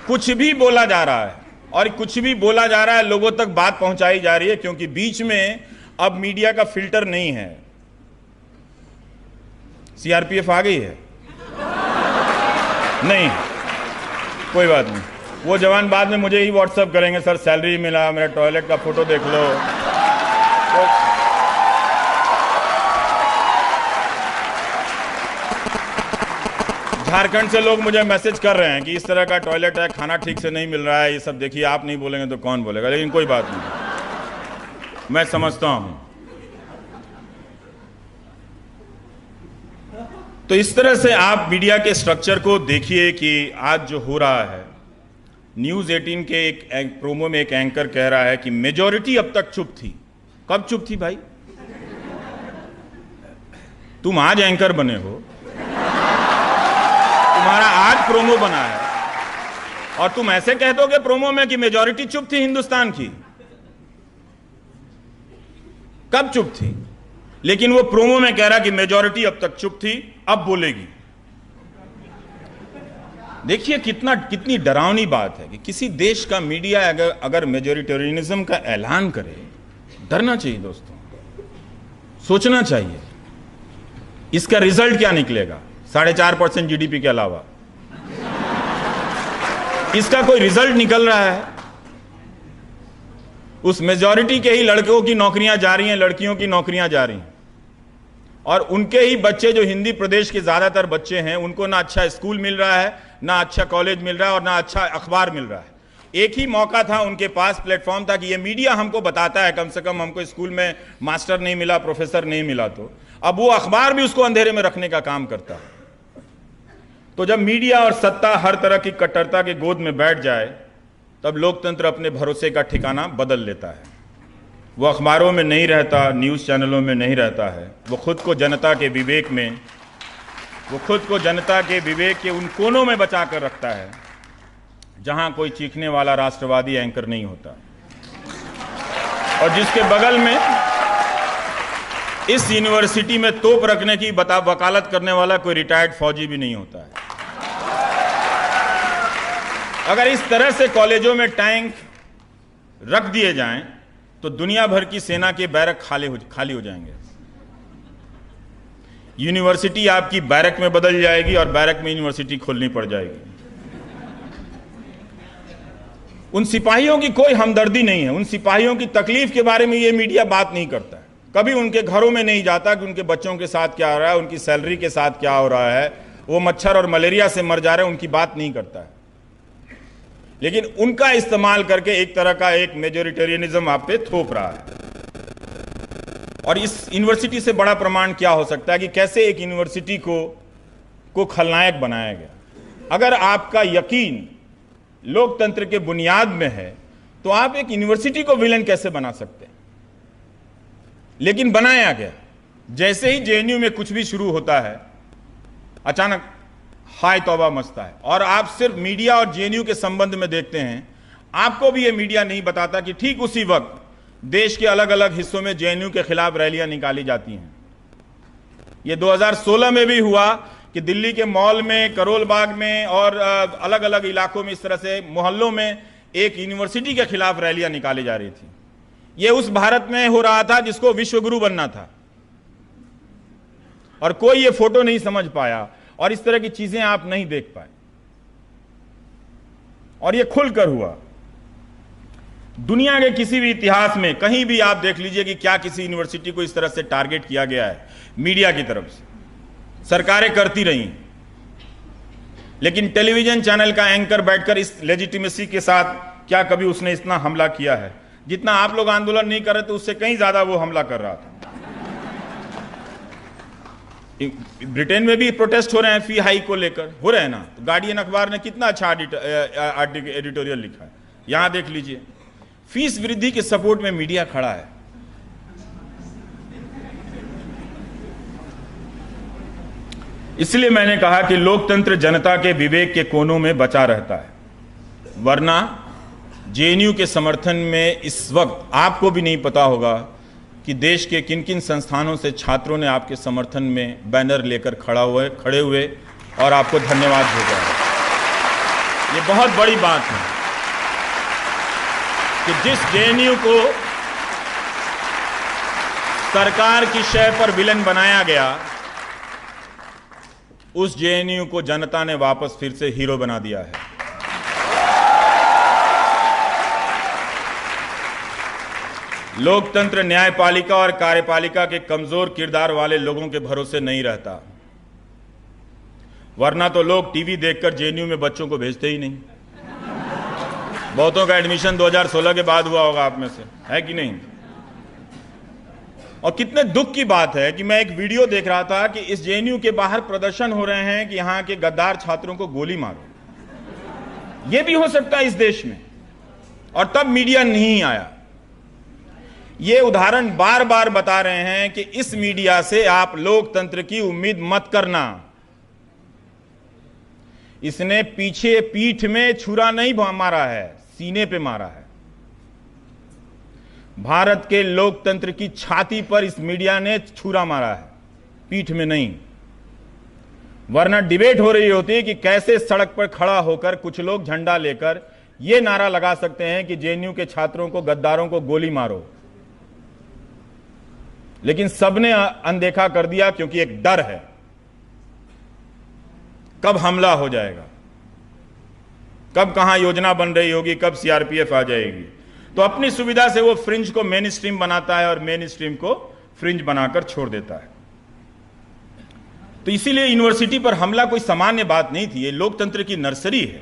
कुछ भी बोला जा रहा है, और कुछ भी बोला जा रहा है, लोगों तक बात पहुंचाई जा रही है, क्योंकि बीच में अब मीडिया का फिल्टर नहीं है। सीआरपीएफ आ गई है? नहीं, कोई बात नहीं, वो जवान बाद में मुझे ही व्हाट्सएप करेंगे, सर सैलरी मिला, मेरा टॉयलेट का फोटो देख लो। तो झारखंड से लोग मुझे मैसेज कर रहे हैं कि इस तरह का टॉयलेट है, खाना ठीक से नहीं मिल रहा है, ये सब देखिए, आप नहीं बोलेंगे तो कौन बोलेगा। लेकिन कोई बात नहीं, मैं समझता हूं। तो इस तरह से आप मीडिया के स्ट्रक्चर को देखिए कि आज जो हो रहा है, न्यूज़ 18 के एक प्रोमो में एक एंकर कह रहा है कि मेजॉरिटी अब तक चुप थी। कब चुप थी भाई? तुम आज एंकर बने हो, तुम्हारा आज प्रोमो बना है, और तुम ऐसे कह दोगे प्रोमो में कि मेजॉरिटी चुप थी हिंदुस्तान की? कब चुप थी? लेकिन वो प्रोमो में कह रहा कि मेजॉरिटी अब तक चुप थी, अब बोलेगी। देखिए कितनी डरावनी बात है कि किसी देश का मीडिया अगर मेजॉरिटेरियनिज्म का ऐलान करे, डरना चाहिए दोस्तों, सोचना चाहिए इसका रिजल्ट क्या निकलेगा। 4.5% जीडीपी के अलावा इसका कोई रिजल्ट निकल रहा है? उस मेजॉरिटी के ही लड़कों की नौकरियां जा रही हैं, लड़कियों की नौकरियां जा रही हैं, और उनके ही बच्चे जो हिंदी प्रदेश के ज्यादातर बच्चे हैं, उनको ना अच्छा स्कूल मिल रहा है, ना अच्छा कॉलेज मिल रहा है, और ना अच्छा अखबार मिल रहा है। एक ही मौका था उनके पास, प्लेटफॉर्म था कि ये मीडिया हमको बताता है, कम से कम हमको स्कूल में मास्टर नहीं मिला, प्रोफेसर नहीं मिला, तो अब वो अखबार भी उसको अंधेरे में रखने का काम करता है। तो जब मीडिया और सत्ता हर तरह की कट्टरता के गोद में बैठ जाए, तब लोकतंत्र अपने भरोसे का ठिकाना बदल लेता है। वो अखबारों में नहीं रहता, न्यूज़ चैनलों में नहीं रहता है, वो खुद को जनता के विवेक में, वो खुद को जनता के विवेक के उन कोनों में बचा कर रखता है जहां कोई चीखने वाला राष्ट्रवादी एंकर नहीं होता, और जिसके बगल में इस यूनिवर्सिटी में तोप रखने की वकालत करने वाला कोई रिटायर्ड फौजी भी नहीं होता है। अगर इस तरह से कॉलेजों में टैंक रख दिए जाएं तो दुनिया भर की सेना के बैरक खाली हो जाएंगे। यूनिवर्सिटी आपकी बैरक में बदल जाएगी और बैरक में यूनिवर्सिटी खोलनी पड़ जाएगी। उन सिपाहियों की कोई हमदर्दी नहीं है, उन सिपाहियों की तकलीफ के बारे में ये मीडिया बात नहीं करता है। कभी उनके घरों में नहीं जाता कि उनके बच्चों के साथ क्या हो रहा है, उनकी सैलरी के साथ क्या हो रहा है, वो मच्छर और मलेरिया से मर जा रहे हैं, उनकी बात नहीं करता है। लेकिन उनका इस्तेमाल करके एक तरह का एक मेजोरिटेरियनिज्म आप पे थोप रहा है। और इस यूनिवर्सिटी से बड़ा प्रमाण क्या हो सकता है कि कैसे एक यूनिवर्सिटी को खलनायक बनाया गया। अगर आपका यकीन लोकतंत्र के बुनियाद में है तो आप एक यूनिवर्सिटी को विलन कैसे बना सकते हैं? लेकिन बनाया गया। जैसे ही जेएनयू में कुछ भी शुरू होता है, अचानक हाय तौबा मचता है। और आप सिर्फ मीडिया और जेएनयू के संबंध में देखते हैं, आपको भी ये मीडिया नहीं बताता कि ठीक उसी वक्त देश के अलग अलग हिस्सों में जेएनयू के खिलाफ रैलियां निकाली जाती हैं। ये 2016 में भी हुआ कि दिल्ली के मॉल में, करोल बाग में और अलग अलग इलाकों में, इस तरह से मोहल्लों में एक यूनिवर्सिटी के खिलाफ रैलियां निकाली जा रही थी। ये उस भारत में हो रहा था जिसको विश्वगुरु बनना था, और कोई ये फोटो नहीं समझ पाया और इस तरह की चीजें आप नहीं देख पाए। और ये खुलकर हुआ। दुनिया के किसी भी इतिहास में कहीं भी आप देख लीजिए कि क्या किसी यूनिवर्सिटी को इस तरह से टारगेट किया गया है मीडिया की तरफ से। सरकारें करती रही, लेकिन टेलीविजन चैनल का एंकर बैठकर इस लेजिटिमेसी के साथ क्या कभी उसने इतना हमला किया है? जितना आप लोग आंदोलन नहीं कर रहे थे उससे कहीं ज्यादा वो हमला कर रहा था। ब्रिटेन में भी प्रोटेस्ट हो रहे हैं फी हाइक को लेकर, हो रहे हैं ना। तो गार्डियन अखबार ने कितना अच्छा एडिटोरियल लिखा है, यहां देख लीजिए। फीस वृद्धि के सपोर्ट में मीडिया खड़ा है। इसलिए मैंने कहा कि लोकतंत्र जनता के विवेक के कोनों में बचा रहता है, वरना जेएनयू के समर्थन में इस वक्त आपको भी नहीं पता होगा कि देश के किन किन संस्थानों से छात्रों ने आपके समर्थन में बैनर लेकर खड़े हुए और आपको धन्यवाद भेजा है। ये बहुत बड़ी बात है कि जिस जेएनयू को सरकार की शय पर विलन बनाया गया, उस जेएनयू को जनता ने वापस फिर से हीरो बना दिया है। लोकतंत्र न्यायपालिका और कार्यपालिका के कमजोर किरदार वाले लोगों के भरोसे नहीं रहता, वरना तो लोग टीवी देखकर जेएनयू में बच्चों को भेजते ही नहीं। बहुतों का एडमिशन 2016 के बाद हुआ होगा आप में से, है कि नहीं? और कितने दुख की बात है कि मैं एक वीडियो देख रहा था कि इस जेएनयू के बाहर प्रदर्शन हो रहे हैं कि यहां के गद्दार छात्रों को गोली मारो। यह भी हो सकता है इस देश में, और तब मीडिया नहीं आया। ये उदाहरण बार बार बता रहे हैं कि इस मीडिया से आप लोकतंत्र की उम्मीद मत करना। इसने पीछे पीठ में छुरा नहीं मारा है, सीने पे मारा है। भारत के लोकतंत्र की छाती पर इस मीडिया ने छुरा मारा है, पीठ में नहीं। वरना डिबेट हो रही होती कि कैसे सड़क पर खड़ा होकर कुछ लोग झंडा लेकर यह नारा लगा सकते हैं कि जेएनयू के छात्रों को, गद्दारों को गोली मारो। लेकिन सबने अनदेखा कर दिया, क्योंकि एक डर है कब हमला हो जाएगा, कब कहां योजना बन रही होगी, कब सीआरपीएफ आ जाएगी। तो अपनी सुविधा से वो फ्रिंज को मेन स्ट्रीम बनाता है और मेन स्ट्रीम को फ्रिंज बनाकर छोड़ देता है। तो इसीलिए यूनिवर्सिटी पर हमला कोई सामान्य बात नहीं थी। ये लोकतंत्र की नर्सरी है,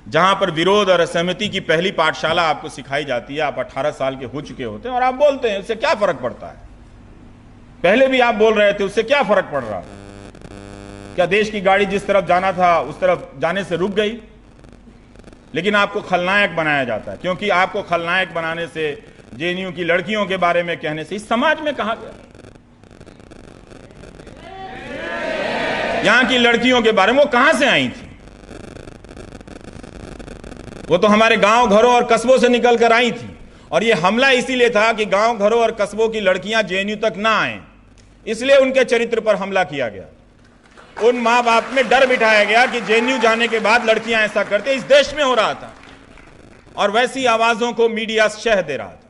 जहां पर विरोध और असहमति की पहली पाठशाला आपको सिखाई जाती है। आप 18 साल के हो चुके होते हैं और आप बोलते हैं, उससे क्या फर्क पड़ता है? पहले भी आप बोल रहे थे, उससे क्या फर्क पड़ रहा? क्या देश की गाड़ी जिस तरफ जाना था उस तरफ जाने से रुक गई? लेकिन आपको खलनायक बनाया जाता है, क्योंकि आपको खलनायक बनाने से, जेएनयू की लड़कियों के बारे में कहने से इस समाज में कहा गया, यहां की लड़कियों के बारे में, वो कहां से आई थी? वो तो हमारे गांव, घरों और कस्बों से निकल कर आई थी। और ये हमला इसीलिए था कि गांव, घरों और कस्बों की लड़कियां जेएनयू तक ना आए, इसलिए उनके चरित्र पर हमला किया गया। उन मां बाप में डर बिठाया गया कि जेएनयू जाने के बाद लड़कियां ऐसा करते। इस देश में हो रहा था और वैसी आवाजों को मीडिया शह दे रहा था।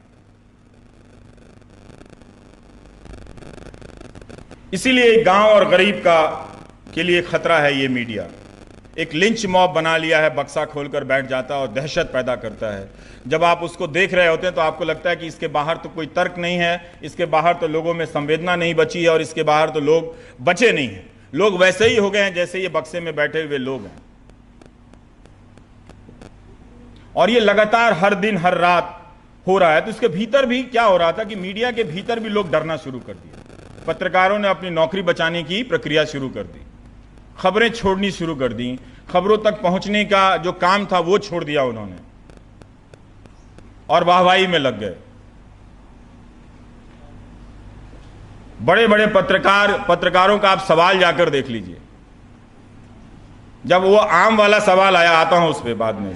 इसीलिए गांव और गरीब के लिए खतरा है ये मीडिया। एक लिंच मॉब बना लिया है, बक्सा खोलकर बैठ जाता है और दहशत पैदा करता है। जब आप उसको देख रहे होते हैं तो आपको लगता है कि इसके बाहर तो कोई तर्क नहीं है, इसके बाहर तो लोगों में संवेदना नहीं बची है और इसके बाहर तो लोग बचे नहीं हैं। लोग वैसे ही हो गए हैं जैसे ये बक्से में बैठे हुए लोग हैं। और ये लगातार हर दिन हर रात हो रहा है। तो इसके भीतर भी क्या हो रहा था कि मीडिया के भीतर भी लोग डरना शुरू कर दिए। पत्रकारों ने अपनी नौकरी बचाने की प्रक्रिया शुरू कर दी, खबरें छोड़नी शुरू कर दी, खबरों तक पहुंचने का जो काम था वो छोड़ दिया उन्होंने और वाहवाही में लग गए। बड़े बड़े पत्रकारों का आप सवाल जाकर देख लीजिए। जब वो आम वाला सवाल आया, आता हूं उस पर बाद में,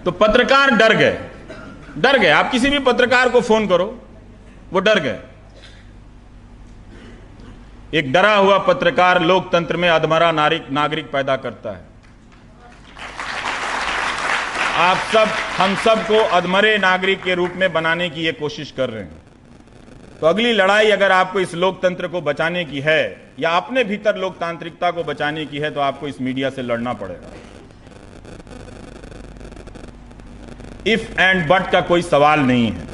तो पत्रकार डर गए। आप किसी भी पत्रकार को फोन करो, वो डर गए। एक डरा हुआ पत्रकार लोकतंत्र में अधमरा नागरिक पैदा करता है। आप सब, हम सब को अधमरे नागरिक के रूप में बनाने की ये कोशिश कर रहे हैं। तो अगली लड़ाई अगर आपको इस लोकतंत्र को बचाने की है या अपने भीतर लोकतांत्रिकता को बचाने की है तो आपको इस मीडिया से लड़ना पड़ेगा। इफ एंड बट का कोई सवाल नहीं है।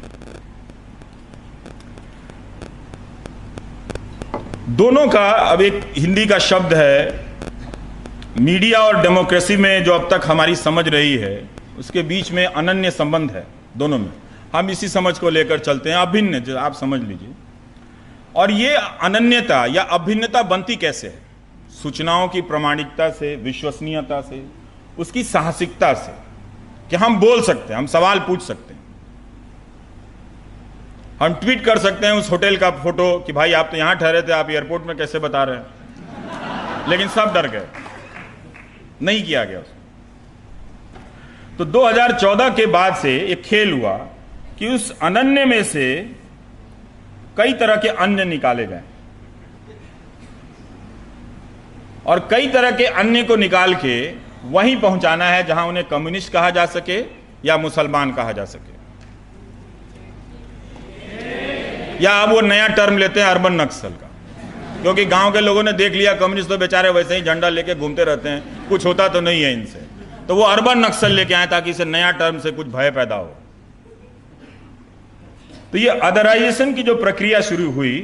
दोनों का, अब एक हिंदी का शब्द है, मीडिया और डेमोक्रेसी में जो अब तक हमारी समझ रही है उसके बीच में अनन्य संबंध है दोनों में। हम इसी समझ को लेकर चलते हैं, अभिन्न, जो आप समझ लीजिए। और ये अनन्यता या अभिन्नता बनती कैसे है? सूचनाओं की प्रामाणिकता से, विश्वसनीयता से, उसकी साहसिकता से कि हम बोल सकते हैं, हम सवाल पूछ सकते हैं, हम ट्वीट कर सकते हैं उस होटल का फोटो कि भाई आप तो यहां ठहरे थे, आप एयरपोर्ट में कैसे बता रहे हैं। लेकिन सब डर गए, नहीं किया गया उसको। तो 2014 के बाद से एक खेल हुआ कि उस अनन्य में से कई तरह के अन्य निकाले गए और कई तरह के अन्य को निकाल के वहीं पहुंचाना है जहां उन्हें कम्युनिस्ट कहा जा सके या मुसलमान कहा जा सके, या अब वो नया टर्म लेते हैं अर्बन नक्सल का, क्योंकि गांव के लोगों ने देख लिया कम्युनिस्ट तो बेचारे वैसे ही झंडा लेके घूमते रहते हैं, कुछ होता तो नहीं है इनसे। तो वो अर्बन नक्सल लेके आए ताकि इसे नया टर्म से कुछ भय पैदा हो। तो ये अदराइजेशन की जो प्रक्रिया शुरू हुई,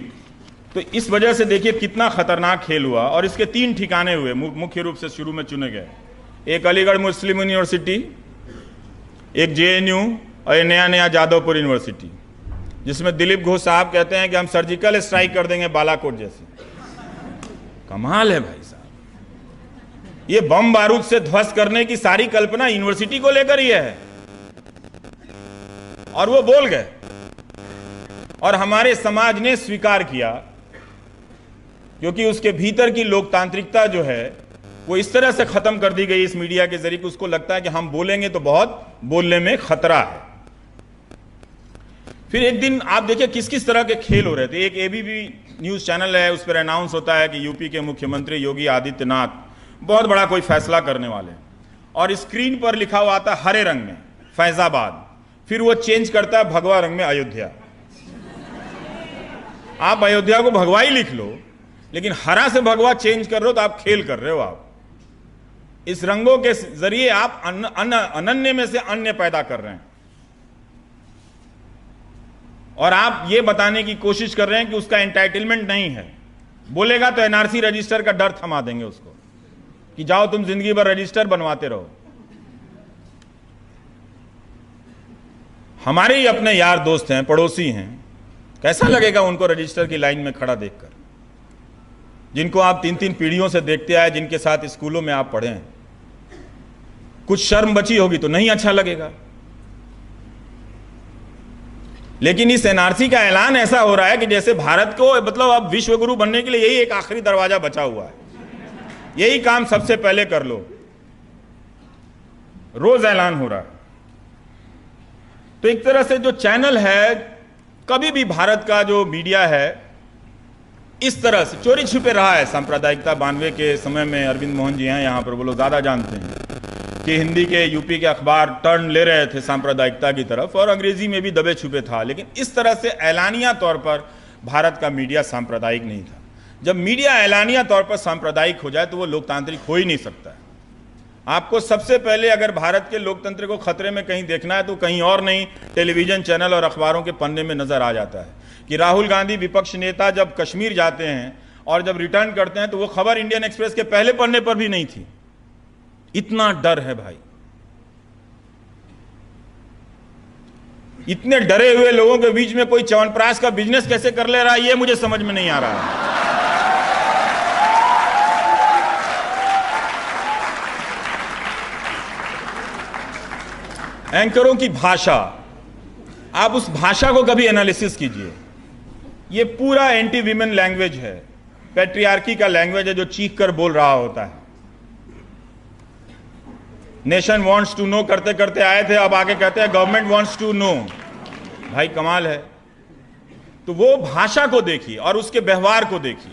तो इस वजह से देखिए कितना खतरनाक खेल हुआ। और इसके 3 ठिकाने हुए मुख्य रूप से शुरू में चुने गए। एक अलीगढ़ मुस्लिम यूनिवर्सिटी, एक जेएनयू और नया जादवपुर यूनिवर्सिटी, जिसमें दिलीप घोष साहब कहते हैं कि हम सर्जिकल स्ट्राइक कर देंगे बालाकोट जैसे। कमाल है भाई साहब, ये बम बारूद से ध्वस्त करने की सारी कल्पना यूनिवर्सिटी को लेकर ही है। और वो बोल गए और हमारे समाज ने स्वीकार किया, क्योंकि उसके भीतर की लोकतांत्रिकता जो है वो इस तरह से खत्म कर दी गई इस मीडिया के जरिए कि उसको लगता है कि हम बोलेंगे तो बहुत बोलने में खतरा है। फिर एक दिन आप देखिए किस किस तरह के खेल हो रहे थे। एक एबीपी न्यूज चैनल है, उस पर अनाउंस होता है कि यूपी के मुख्यमंत्री योगी आदित्यनाथ बहुत बड़ा कोई फैसला करने वाले हैं, और स्क्रीन पर लिखा हुआ आता हरे रंग में फैजाबाद, फिर वो चेंज करता है भगवा रंग में अयोध्या। आप अयोध्या को भगवा ही लिख लो, लेकिन हरा से भगवा चेंज कर रहे हो तो आप खेल कर रहे हो। आप इस रंगों के जरिए आप अनन्य में से अन्य पैदा कर रहे हैं, और आप ये बताने की कोशिश कर रहे हैं कि उसका एंटाइटलमेंट नहीं है। बोलेगा तो एनआरसी रजिस्टर का डर थमा देंगे उसको कि जाओ तुम जिंदगी भर रजिस्टर बनवाते रहो। हमारे ही अपने यार दोस्त हैं, पड़ोसी हैं, कैसा लगेगा उनको रजिस्टर की लाइन में खड़ा देखकर, जिनको आप 3-3 पीढ़ियों से देखते आए, जिनके साथ स्कूलों में आप पढ़े हैं। कुछ शर्म बची होगी तो नहीं अच्छा लगेगा। लेकिन इस एनआरसी का ऐलान ऐसा हो रहा है कि जैसे भारत को मतलब अब विश्व गुरु बनने के लिए यही एक आखिरी दरवाजा बचा हुआ है, यही काम सबसे पहले कर लो। रोज ऐलान हो रहा है। तो एक तरह से जो चैनल है, कभी भी भारत का जो मीडिया है इस तरह से चोरी छुपे रहा है। सांप्रदायिकता 92 के समय में अरविंद मोहन जी हैं यहाँ पर, वो लोग ज्यादा जानते हैं कि हिंदी के यूपी के अखबार टर्न ले रहे थे सांप्रदायिकता की तरफ, और अंग्रेजी में भी दबे छुपे था। लेकिन इस तरह से ऐलानिया तौर पर भारत का मीडिया सांप्रदायिक नहीं था। जब मीडिया एलानिया तौर पर सांप्रदायिक हो जाए तो वो लोकतांत्रिक हो ही नहीं सकता है। आपको सबसे पहले अगर भारत के लोकतंत्र को खतरे में कहीं देखना है तो कहीं और नहीं, टेलीविजन चैनल और अखबारों के पन्ने में नजर आ जाता है कि राहुल गांधी विपक्ष नेता जब कश्मीर जाते हैं और जब रिटर्न करते हैं तो वो खबर इंडियन एक्सप्रेस के पहले पन्ने पर भी नहीं थी। इतना डर है भाई। इतने डरे हुए लोगों के बीच में कोई च्यवनप्राश का बिजनेस कैसे कर ले रहा है, ये मुझे समझ में नहीं आ रहा है। एंकरों की भाषा, आप उस भाषा को कभी एनालिसिस कीजिए। ये पूरा एंटी वीमेन लैंग्वेज है, पैट्रियार्की का लैंग्वेज है जो चीख कर बोल रहा होता है। नेशन वांट्स टू नो करते करते आए थे, अब आगे कहते हैं गवर्नमेंट वांट्स टू नो। भाई कमाल है। तो वो भाषा को देखिए और उसके व्यवहार को देखिए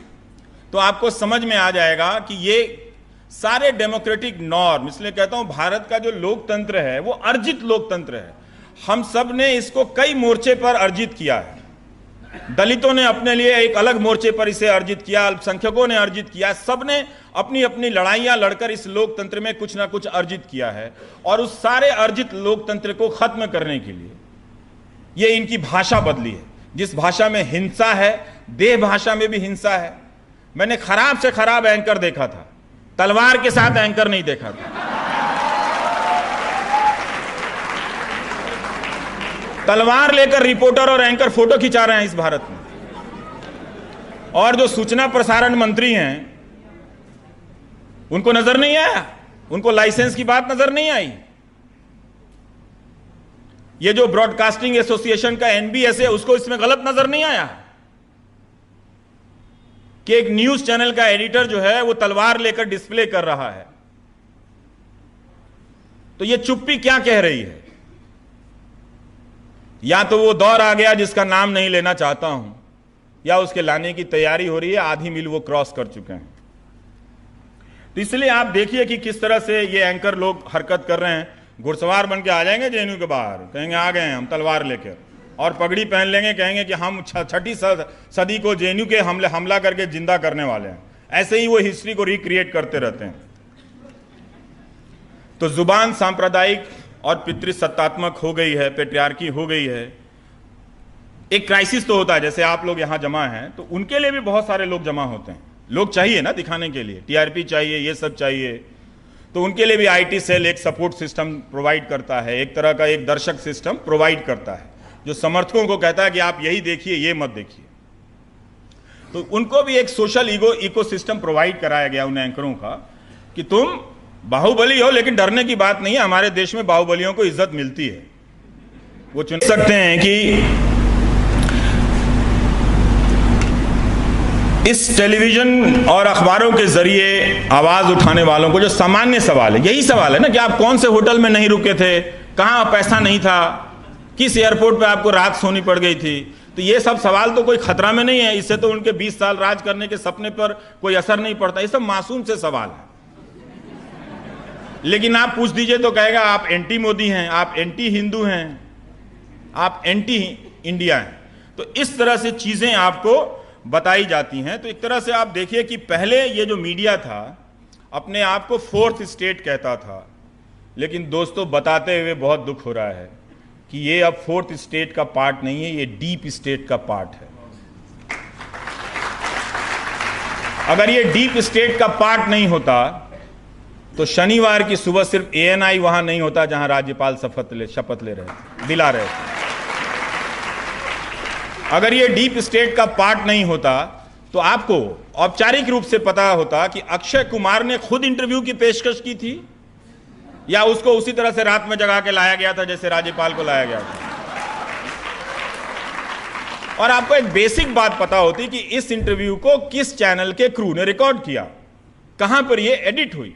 तो आपको समझ में आ जाएगा कि ये सारे डेमोक्रेटिक नॉर्म, इसलिए कहता हूं भारत का जो लोकतंत्र है वो अर्जित लोकतंत्र है। हम सब ने इसको कई मोर्चे पर अर्जित किया है। दलितों ने अपने लिए एक अलग मोर्चे पर इसे अर्जित किया, अल्पसंख्यकों ने अर्जित किया, सब ने अपनी अपनी लड़ाइयां लड़कर इस लोकतंत्र में कुछ ना कुछ अर्जित किया है। और उस सारे अर्जित लोकतंत्र को खत्म करने के लिए ये इनकी भाषा बदली है। जिस भाषा में हिंसा है, देह भाषा में भी हिंसा है। मैंने खराब से खराब एंकर देखा था, तलवार के साथ एंकर नहीं देखा था। तलवार लेकर रिपोर्टर और एंकर फोटो खिंचा रहे हैं इस भारत में। और जो सूचना प्रसारण मंत्री हैं उनको नजर नहीं आया, उनको लाइसेंस की बात नजर नहीं आई। ये जो ब्रॉडकास्टिंग एसोसिएशन का एनबीएस है उसको इसमें गलत नजर नहीं आया कि एक न्यूज चैनल का एडिटर जो है वो तलवार लेकर डिस्प्ले कर रहा है। तो ये चुप्पी क्या कह रही है? या तो वो दौर आ गया जिसका नाम नहीं लेना चाहता हूं, या उसके लाने की तैयारी हो रही है, आधी मील वो क्रॉस कर चुके हैं। तो इसलिए आप देखिए कि किस तरह से ये एंकर लोग हरकत कर रहे हैं। घुड़सवार बन के आ जाएंगे जेएनयू के बाहर, कहेंगे आ गए हैं हम तलवार लेकर, और पगड़ी पहन लेंगे, कहेंगे कि हम छठी सदी को जेएनयू के हमला करके जिंदा करने वाले हैं। ऐसे ही वो हिस्ट्री को रिक्रिएट करते रहते हैं। तो जुबान सांप्रदायिक और पितृसत्तात्मक हो गई है, पेट्रियार्की हो गई है। एक क्राइसिस तो होता है, जैसे आप लोग यहां जमा हैं तो उनके लिए भी बहुत सारे लोग जमा होते हैं। लोग चाहिए ना दिखाने के लिए, टीआरपी चाहिए, ये सब चाहिए। तो उनके लिए भी आईटी सेल एक सपोर्ट सिस्टम प्रोवाइड करता है, एक तरह का एक दर्शक सिस्टम प्रोवाइड करता है जो समर्थकों को कहता है कि आप यही देखिए, ये मत देखिए। तो उनको भी एक सोशल इकोसिस्टम प्रोवाइड कराया गया उन एंकरों का कि तुम बाहुबली हो लेकिन डरने की बात नहीं है, हमारे देश में बाहुबलियों को इज्जत मिलती है। वो चुन सकते हैं कि इस टेलीविजन और अखबारों के जरिए आवाज उठाने वालों को जो सामान्य सवाल है, यही सवाल है ना कि आप कौन से होटल में नहीं रुके थे, कहां पैसा नहीं था, किस एयरपोर्ट पे आपको रात सोनी पड़ गई थी। तो ये सब सवाल तो कोई खतरा में नहीं है, इससे तो उनके 20 साल राज करने के सपने पर कोई असर नहीं पड़ता। ये सब मासूम से सवाल है। लेकिन आप पूछ दीजिए तो कहेगा आप एंटी मोदी हैं, आप एंटी हिंदू हैं, आप एंटी इंडिया हैं। तो इस तरह से चीजें आपको बताई जाती हैं। तो एक तरह से आप देखिए कि पहले ये जो मीडिया था अपने आप को फोर्थ स्टेट कहता था, लेकिन दोस्तों बताते हुए बहुत दुख हो रहा है कि ये अब फोर्थ स्टेट का पार्ट नहीं है, ये डीप स्टेट का पार्ट है। अगर ये डीप स्टेट का पार्ट नहीं होता तो शनिवार की सुबह सिर्फ एएनआई वहां नहीं होता जहां राज्यपाल शपथ ले रहे, दिला रहे थे। अगर ये डीप स्टेट का पार्ट नहीं होता तो आपको औपचारिक रूप से पता होता कि अक्षय कुमार ने खुद इंटरव्यू की पेशकश की थी या उसको उसी तरह से रात में जगा के लाया गया था जैसे राज्यपाल को लाया गया था। और आपको एक बेसिक बात पता होती कि इस इंटरव्यू को किस चैनल के क्रू ने रिकॉर्ड किया, कहां पर ये एडिट हुई,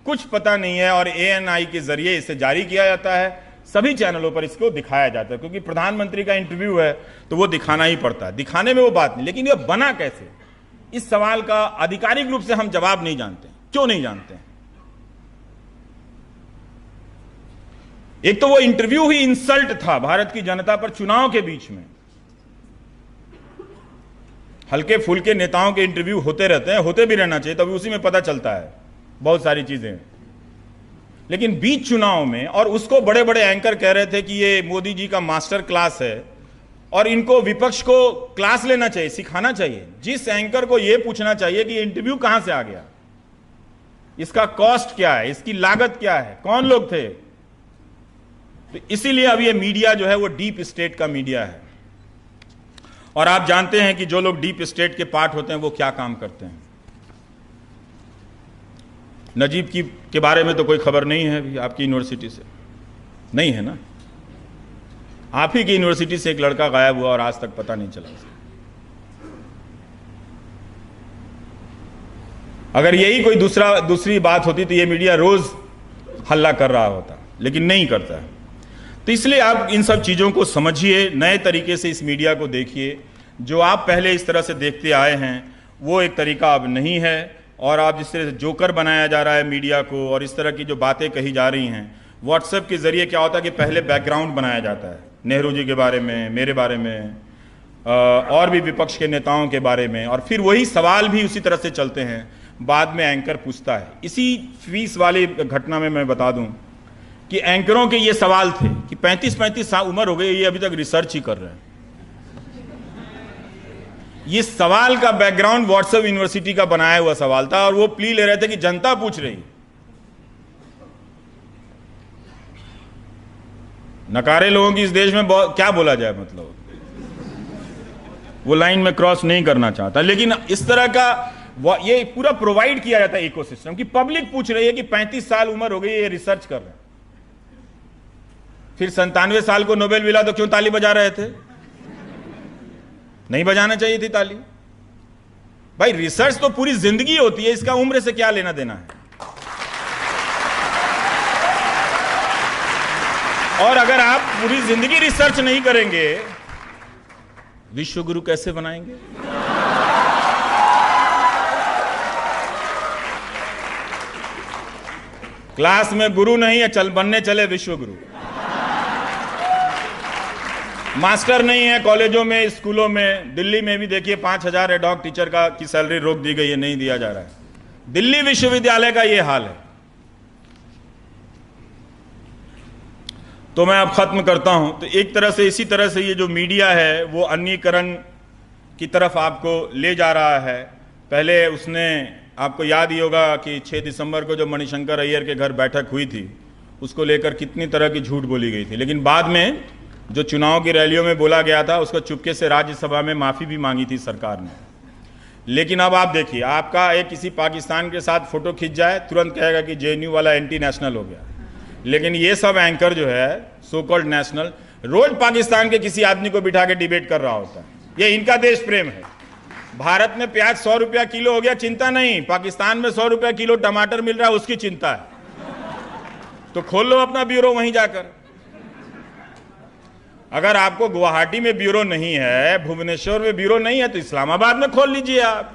कुछ पता नहीं है। और एएनआई के जरिए इसे जारी किया जाता है, सभी चैनलों पर इसको दिखाया जाता है, क्योंकि प्रधानमंत्री का इंटरव्यू है तो वो दिखाना ही पड़ता है। दिखाने में वो बात नहीं, लेकिन ये बना कैसे, इस सवाल का आधिकारिक रूप से हम जवाब नहीं जानते। क्यों नहीं जानते? एक तो वो इंटरव्यू ही इंसल्ट था भारत की जनता पर चुनाव के बीच में। हल्के फुल्के नेताओं के इंटरव्यू होते रहते हैं, होते भी रहना चाहिए, तभी उसी में पता चलता है बहुत सारी चीजें। लेकिन बीच चुनाव में, और उसको बड़े बड़े एंकर कह रहे थे कि ये मोदी जी का मास्टर क्लास है और इनको विपक्ष को क्लास लेना चाहिए, सिखाना चाहिए। जिस एंकर को यह पूछना चाहिए कि ये इंटरव्यू कहां से आ गया, इसका कॉस्ट क्या है, इसकी लागत क्या है, कौन लोग थे। तो इसीलिए अब ये मीडिया जो है वो डीप स्टेट का मीडिया है। और आप जानते हैं कि जो लोग डीप स्टेट के पार्ट होते हैं वो क्या काम करते हैं। नजीब के बारे में तो कोई खबर नहीं है अभी आपकी यूनिवर्सिटी से, नहीं है ना। आप ही की यूनिवर्सिटी से एक लड़का गायब हुआ और आज तक पता नहीं चला। अगर यही कोई दूसरी बात होती तो ये मीडिया रोज हल्ला कर रहा होता, लेकिन नहीं करता है। तो इसलिए आप इन सब चीज़ों को समझिए, नए तरीके से इस मीडिया को देखिए। जो आप पहले इस तरह से देखते आए हैं वो एक तरीका अब नहीं है। और आप जिस तरह से जोकर बनाया जा रहा है मीडिया को, और इस तरह की जो बातें कही जा रही हैं व्हाट्सएप के जरिए, क्या होता है कि पहले बैकग्राउंड बनाया जाता है नेहरू जी के बारे में, मेरे बारे में, और भी विपक्ष के नेताओं के बारे में, और फिर वही सवाल भी उसी तरह से चलते हैं। बाद में एंकर पूछता है। इसी फीस वाली घटना में मैं बता दूं कि एंकरों के ये सवाल थे कि 35-35 साल उम्र हो गई, ये अभी तक रिसर्च ही कर रहे हैं। ये सवाल का बैकग्राउंड व्हाट्सएप यूनिवर्सिटी का बनाया हुआ सवाल था, और वो प्ली ले रहे थे कि जनता पूछ रही। नकारे लोगों की इस देश में क्या बोला जाए, मतलब वो लाइन में क्रॉस नहीं करना चाहता। लेकिन इस तरह का ये पूरा प्रोवाइड किया जाता है इकोसिस्टम, कि पब्लिक पूछ रही है कि 35 साल उम्र हो गई, ये रिसर्च कर रहे हैं। फिर 97 साल को नोबेल मिला तो क्यों ताली बजा रहे थे? नहीं बजाना चाहिए थी ताली। भाई रिसर्च तो पूरी जिंदगी होती है, इसका उम्र से क्या लेना देना है। और अगर आप पूरी जिंदगी रिसर्च नहीं करेंगे, विश्व गुरु कैसे बनाएंगे? क्लास में गुरु नहीं है, बनने चले विश्व गुरु। मास्टर नहीं है कॉलेजों में, स्कूलों में। दिल्ली में भी देखिए 5,000 एडहॉक टीचर की सैलरी रोक दी गई है, नहीं दिया जा रहा है। दिल्ली विश्वविद्यालय का यह हाल है। तो मैं अब खत्म करता हूं। तो एक तरह से इसी तरह से ये जो मीडिया है वो अन्यीकरण की तरफ आपको ले जा रहा है। पहले उसने, आपको याद ही होगा कि 6 दिसंबर को जो मणिशंकर अय्यर के घर बैठक हुई थी, उसको लेकर कितनी तरह की झूठ बोली गई थी। लेकिन बाद में जो चुनाव की रैलियों में बोला गया था, उसको चुपके से राज्यसभा में माफ़ी भी मांगी थी सरकार ने। लेकिन अब आप देखिए, आपका एक किसी पाकिस्तान के साथ फोटो खिंच जाए, तुरंत कहेगा कि जेएनयू वाला एंटी नेशनल हो गया। लेकिन ये सब एंकर जो है सो कॉल्ड नेशनल, रोज पाकिस्तान के किसी आदमी को बिठा के डिबेट कर रहा होता है। ये इनका देश प्रेम है। भारत में प्याज 100 रुपया किलो हो गया, चिंता नहीं। पाकिस्तान में 100 रुपया किलो टमाटर मिल रहा है, उसकी चिंता है। तो खोल लो अपना ब्यूरो वहीं जाकर। अगर आपको गुवाहाटी में ब्यूरो नहीं है, भुवनेश्वर में ब्यूरो नहीं है, तो इस्लामाबाद में खोल लीजिए आप।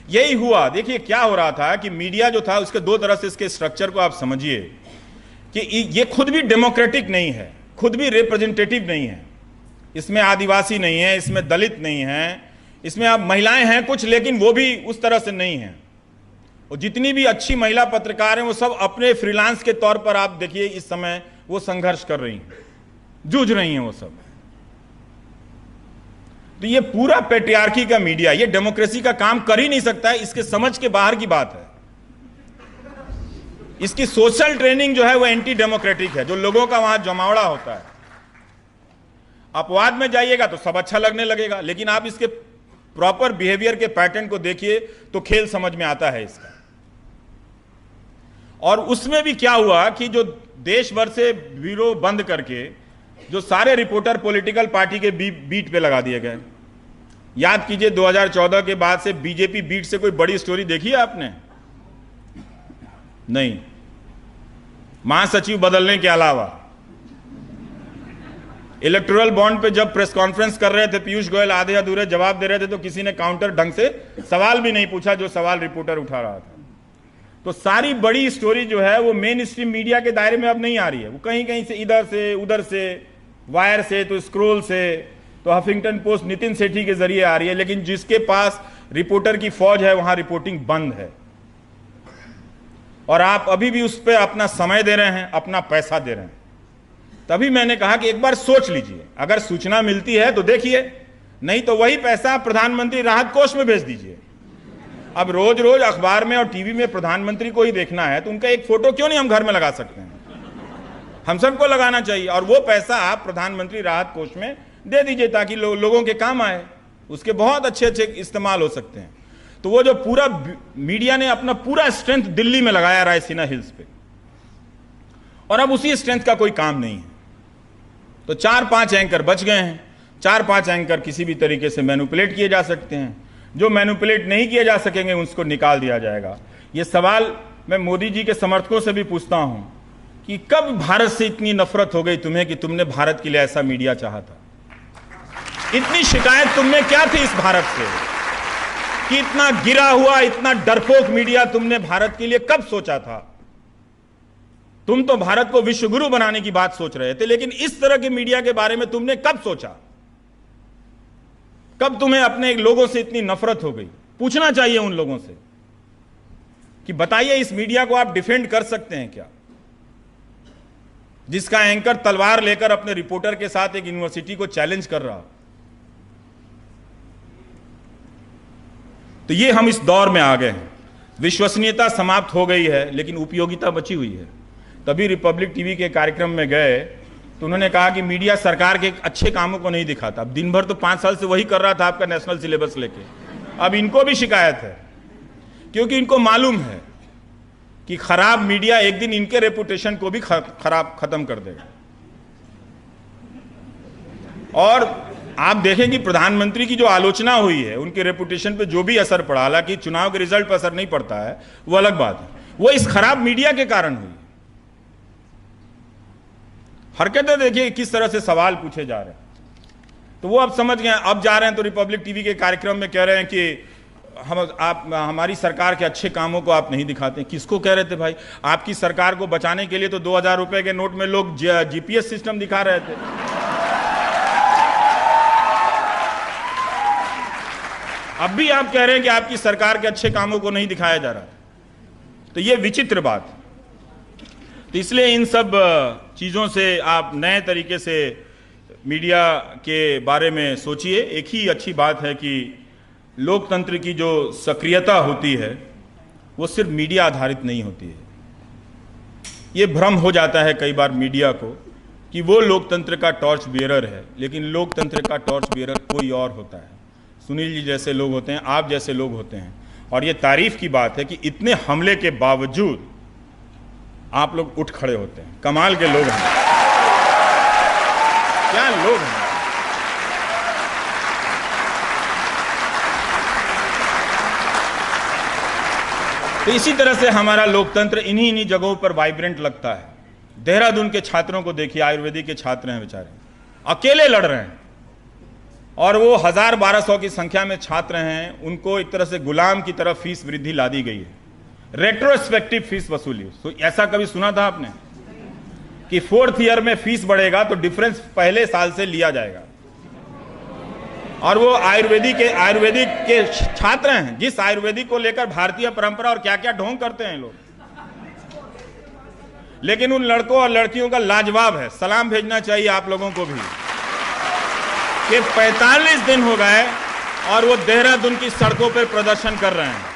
यही हुआ। देखिए क्या हो रहा था कि मीडिया जो था उसके दो तरह से, इसके स्ट्रक्चर को आप समझिए कि ये खुद भी डेमोक्रेटिक नहीं है, खुद भी रिप्रेजेंटेटिव नहीं है। इसमें आदिवासी नहीं है, इसमें दलित नहीं है, इसमें आप महिलाएं हैं कुछ, लेकिन वो भी उस तरह से नहीं है। और जितनी भी अच्छी महिला पत्रकार हैं वो सब अपने फ्रीलांस के तौर पर, आप देखिए इस समय वो संघर्ष कर रही हैं, जूझ रही हैं वो सब। तो ये पूरा पेट्रियार्की का मीडिया, ये डेमोक्रेसी का काम कर ही नहीं सकता है। इसके समझ के बाहर की बात है। इसकी सोशल ट्रेनिंग जो है वो एंटी डेमोक्रेटिक है, जो लोगों का वहां जमावड़ा होता है। अपवाद में जाइएगा तो सब अच्छा लगने लगेगा, लेकिन आप इसके प्रॉपर बिहेवियर के पैटर्न को देखिए तो खेल समझ में आता है इसका। और उसमें भी क्या हुआ कि जो देश भर से ब्यूरो बंद करके जो सारे रिपोर्टर पॉलिटिकल पार्टी के बीट पे लगा दिए गए। याद कीजिए 2014 के बाद से बीजेपी बीट से कोई बड़ी स्टोरी देखी है आपने? नहीं। महासचिव बदलने के अलावा इलेक्टोरल बॉन्ड पे जब प्रेस कॉन्फ्रेंस कर रहे थे पीयूष गोयल, आधे अधूरे जवाब दे रहे थे, तो किसी ने काउंटर ढंग से सवाल भी नहीं पूछा जो सवाल रिपोर्टर उठा रहा था। तो सारी बड़ी स्टोरी जो है वो मेन स्ट्रीम मीडिया के दायरे में अब नहीं आ रही है। वो कहीं कहीं से, इधर से उधर से, वायर से तो स्क्रोल से, तो हफिंगटन पोस्ट नितिन सेठी के जरिए आ रही है, लेकिन जिसके पास रिपोर्टर की फौज है वहां रिपोर्टिंग बंद है। और आप अभी भी उस पर अपना समय दे रहे हैं, अपना पैसा दे रहे हैं। तभी मैंने कहा कि एक बार सोच लीजिए, अगर सूचना मिलती है तो देखिए, नहीं तो वही पैसा प्रधानमंत्री राहत कोष में भेज दीजिए। अब रोज रोज अखबार में और टीवी में प्रधानमंत्री को ही देखना है तो उनका एक फोटो क्यों नहीं हम घर में लगा सकते हैं? हम सबको लगाना चाहिए और वो पैसा आप प्रधानमंत्री राहत कोष में दे दीजिए ताकि लोगों के काम आए, उसके बहुत अच्छे अच्छे इस्तेमाल हो सकते हैं। तो वो जो पूरा मीडिया ने अपना पूरा स्ट्रेंथ दिल्ली में लगाया रायसीना हिल्स पे, और अब उसी स्ट्रेंथ का कोई काम नहीं है। तो 4-5 एंकर बच गए हैं। 4-5 एंकर किसी भी तरीके से मैनिपुलेट किए जा सकते हैं। जो मैनिपुलेट नहीं किए जा सकेंगे उसको निकाल दिया जाएगा। ये सवाल मैं मोदी जी के समर्थकों से भी पूछता हूं कि कब भारत से इतनी नफरत हो गई तुम्हें कि तुमने भारत के लिए ऐसा मीडिया चाहा था? इतनी शिकायत तुमने क्या थी इस भारत से कि इतना गिरा हुआ, इतना डरपोक मीडिया तुमने भारत के लिए कब सोचा था? तुम तो भारत को विश्व गुरु बनाने की बात सोच रहे थे, लेकिन इस तरह के मीडिया के बारे में तुमने कब सोचा? कब तुम्हें अपने लोगों से इतनी नफरत हो गई? पूछना चाहिए उन लोगों से कि बताइए, इस मीडिया को आप डिफेंड कर सकते हैं क्या, जिसका एंकर तलवार लेकर अपने रिपोर्टर के साथ एक यूनिवर्सिटी को चैलेंज कर रहा? तो ये हम इस दौर में आ गए हैं। विश्वसनीयता समाप्त हो गई है लेकिन उपयोगिता बची हुई है। तभी रिपब्लिक टीवी के कार्यक्रम में गए तो उन्होंने कहा कि मीडिया सरकार के अच्छे कामों को नहीं दिखाता। अब दिन भर तो 5 साल से वही कर रहा था आपका नेशनल सिलेबस लेके। अब इनको भी शिकायत है क्योंकि इनको मालूम है कि खराब मीडिया एक दिन इनके रेपुटेशन को भी खत्म कर देगा। और आप देखें कि प्रधानमंत्री की जो आलोचना हुई है उनके रेपुटेशन पे जो भी असर पड़ा, हालांकि चुनाव के रिजल्ट पर असर नहीं पड़ता है, वो अलग बात है, वो इस खराब मीडिया के कारण हुई। हरकतें देखिए किस तरह से सवाल पूछे जा रहे हैं। तो वो अब समझ गए। अब जा रहे हैं तो रिपब्लिक टीवी के कार्यक्रम में कह रहे हैं कि आप हमारी सरकार के अच्छे कामों को आप नहीं दिखाते। किसको कह रहे थे भाई? आपकी सरकार को बचाने के लिए तो 2000 रुपए के नोट में लोग जीपीएस सिस्टम दिखा रहे थे। अब भी आप कह रहे हैं कि आपकी सरकार के अच्छे कामों को नहीं दिखाया जा रहा। तो ये विचित्र बात। तो इसलिए इन सब चीज़ों से आप नए तरीके से मीडिया के बारे में सोचिए। एक ही अच्छी बात है कि लोकतंत्र की जो सक्रियता होती है वो सिर्फ मीडिया आधारित नहीं होती है। ये भ्रम हो जाता है कई बार मीडिया को कि वो लोकतंत्र का टॉर्च बियरर है, लेकिन लोकतंत्र का टॉर्च बियरर कोई और होता है। सुनील जी जैसे लोग होते हैं, आप जैसे लोग होते हैं। और ये तारीफ की बात है कि इतने हमले के बावजूद आप लोग उठ खड़े होते हैं। कमाल के लोग हैं, क्या लोग हैं। तो इसी तरह से हमारा लोकतंत्र इन्हीं जगहों पर वाइब्रेंट लगता है। देहरादून के छात्रों को देखिए, आयुर्वेदिक के छात्र हैं बेचारे, अकेले लड़ रहे हैं और वो 1000-1200 की संख्या में छात्र हैं। उनको एक तरह से गुलाम की तरफ फीस वृद्धि ला दी गई है, रेट्रोस्पेक्टिव फीस वसूली। तो ऐसा कभी सुना था आपने कि 4th ईयर में फीस बढ़ेगा तो डिफरेंस पहले साल से लिया जाएगा? और वो आयुर्वेदिक के छात्र हैं, जिस आयुर्वेदिक को लेकर भारतीय परंपरा और क्या क्या ढोंग करते हैं लोग। लेकिन उन लड़कों और लड़कियों का लाजवाब है। सलाम भेजना चाहिए आप लोगों को भी कि 45 दिन हो गए और वो देहरादून की सड़कों पर प्रदर्शन कर रहे हैं।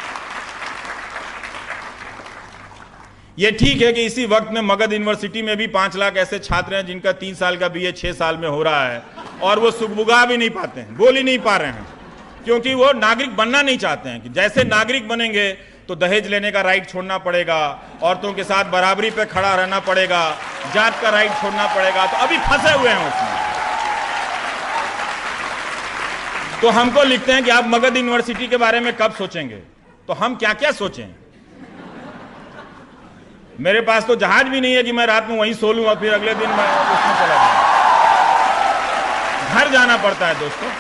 ये ठीक है कि इसी वक्त में मगध यूनिवर्सिटी में भी 5 लाख ऐसे छात्र हैं जिनका 3 साल का बीए 6 साल में हो रहा है और वो सुगबुगा भी नहीं पाते हैं, बोल ही नहीं पा रहे हैं, क्योंकि वो नागरिक बनना नहीं चाहते हैं। कि जैसे नागरिक बनेंगे तो दहेज लेने का राइट छोड़ना पड़ेगा, औरतों के साथ बराबरी पे खड़ा रहना पड़ेगा, जात का राइट छोड़ना पड़ेगा। तो अभी फंसे हुए हैं उसमें। तो हमको लिखते हैं कि आप मगध यूनिवर्सिटी के बारे में कब सोचेंगे? तो हम क्या क्या सोचें? मेरे पास तो जहाज भी नहीं है कि मैं रात में वहीं सो लूं और फिर अगले दिन मैं उसमें चला जाऊं। घर जाना पड़ता है दोस्तों।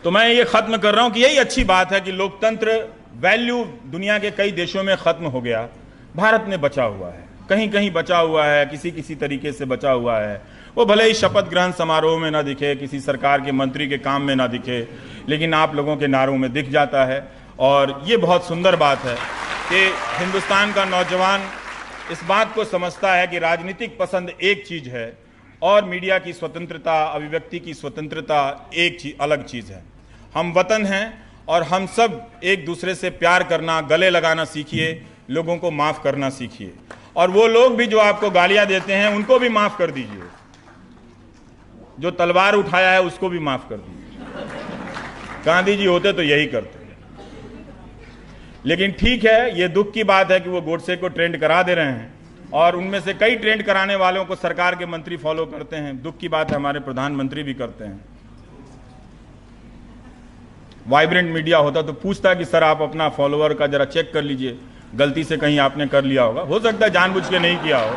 तो मैं ये खत्म कर रहा हूं कि यही अच्छी बात है कि लोकतंत्र वैल्यू दुनिया के कई देशों में खत्म हो गया, भारत में बचा हुआ है, कहीं कहीं बचा हुआ है, किसी किसी तरीके से बचा हुआ है। वो भले ही शपथ ग्रहण समारोह में ना दिखे, किसी सरकार के मंत्री के काम में ना दिखे, लेकिन आप लोगों के नारों में दिख जाता है। और ये बहुत सुंदर बात है कि हिंदुस्तान का नौजवान इस बात को समझता है कि राजनीतिक पसंद एक चीज़ है और मीडिया की स्वतंत्रता, अभिव्यक्ति की स्वतंत्रता एक अलग चीज़ है। हम वतन हैं और हम सब एक दूसरे से प्यार करना, गले लगाना सीखिए, लोगों को माफ़ करना सीखिए, और वो लोग भी जो आपको गालियां देते हैं उनको भी माफ़ कर दीजिए, जो तलवार उठाया है उसको भी माफ़ कर दीजिए। गांधी जी होते तो यही करते। लेकिन ठीक है, ये दुख की बात है कि वो गोडसे को ट्रेंड करा दे रहे हैं और उनमें से कई ट्रेंड कराने वालों को सरकार के मंत्री फॉलो करते हैं। दुख की बात है, हमारे प्रधानमंत्री भी करते हैं। वाइब्रेंट मीडिया होता तो पूछता कि सर आप अपना फॉलोअर का जरा चेक कर लीजिए, गलती से कहीं आपने कर लिया होगा, हो सकता है जानबूझ के नहीं किया हो,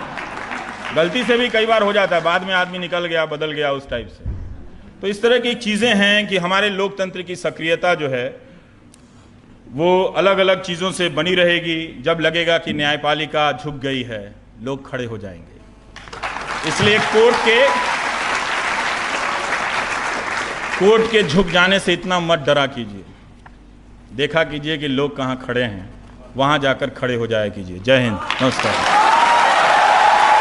गलती से भी कई बार हो जाता है, बाद में आदमी निकल गया, बदल गया, उस टाइप से। तो इस तरह की चीज़ें हैं कि हमारे लोकतंत्र की सक्रियता जो है वो अलग अलग चीज़ों से बनी रहेगी। जब लगेगा कि न्यायपालिका झुक गई है, लोग खड़े हो जाएंगे। इसलिए कोर्ट के झुक जाने से इतना मत डरा कीजिए, देखा कीजिए कि लोग कहाँ खड़े हैं, वहाँ जाकर खड़े हो जाया कीजिए। जय हिंद, नमस्कार।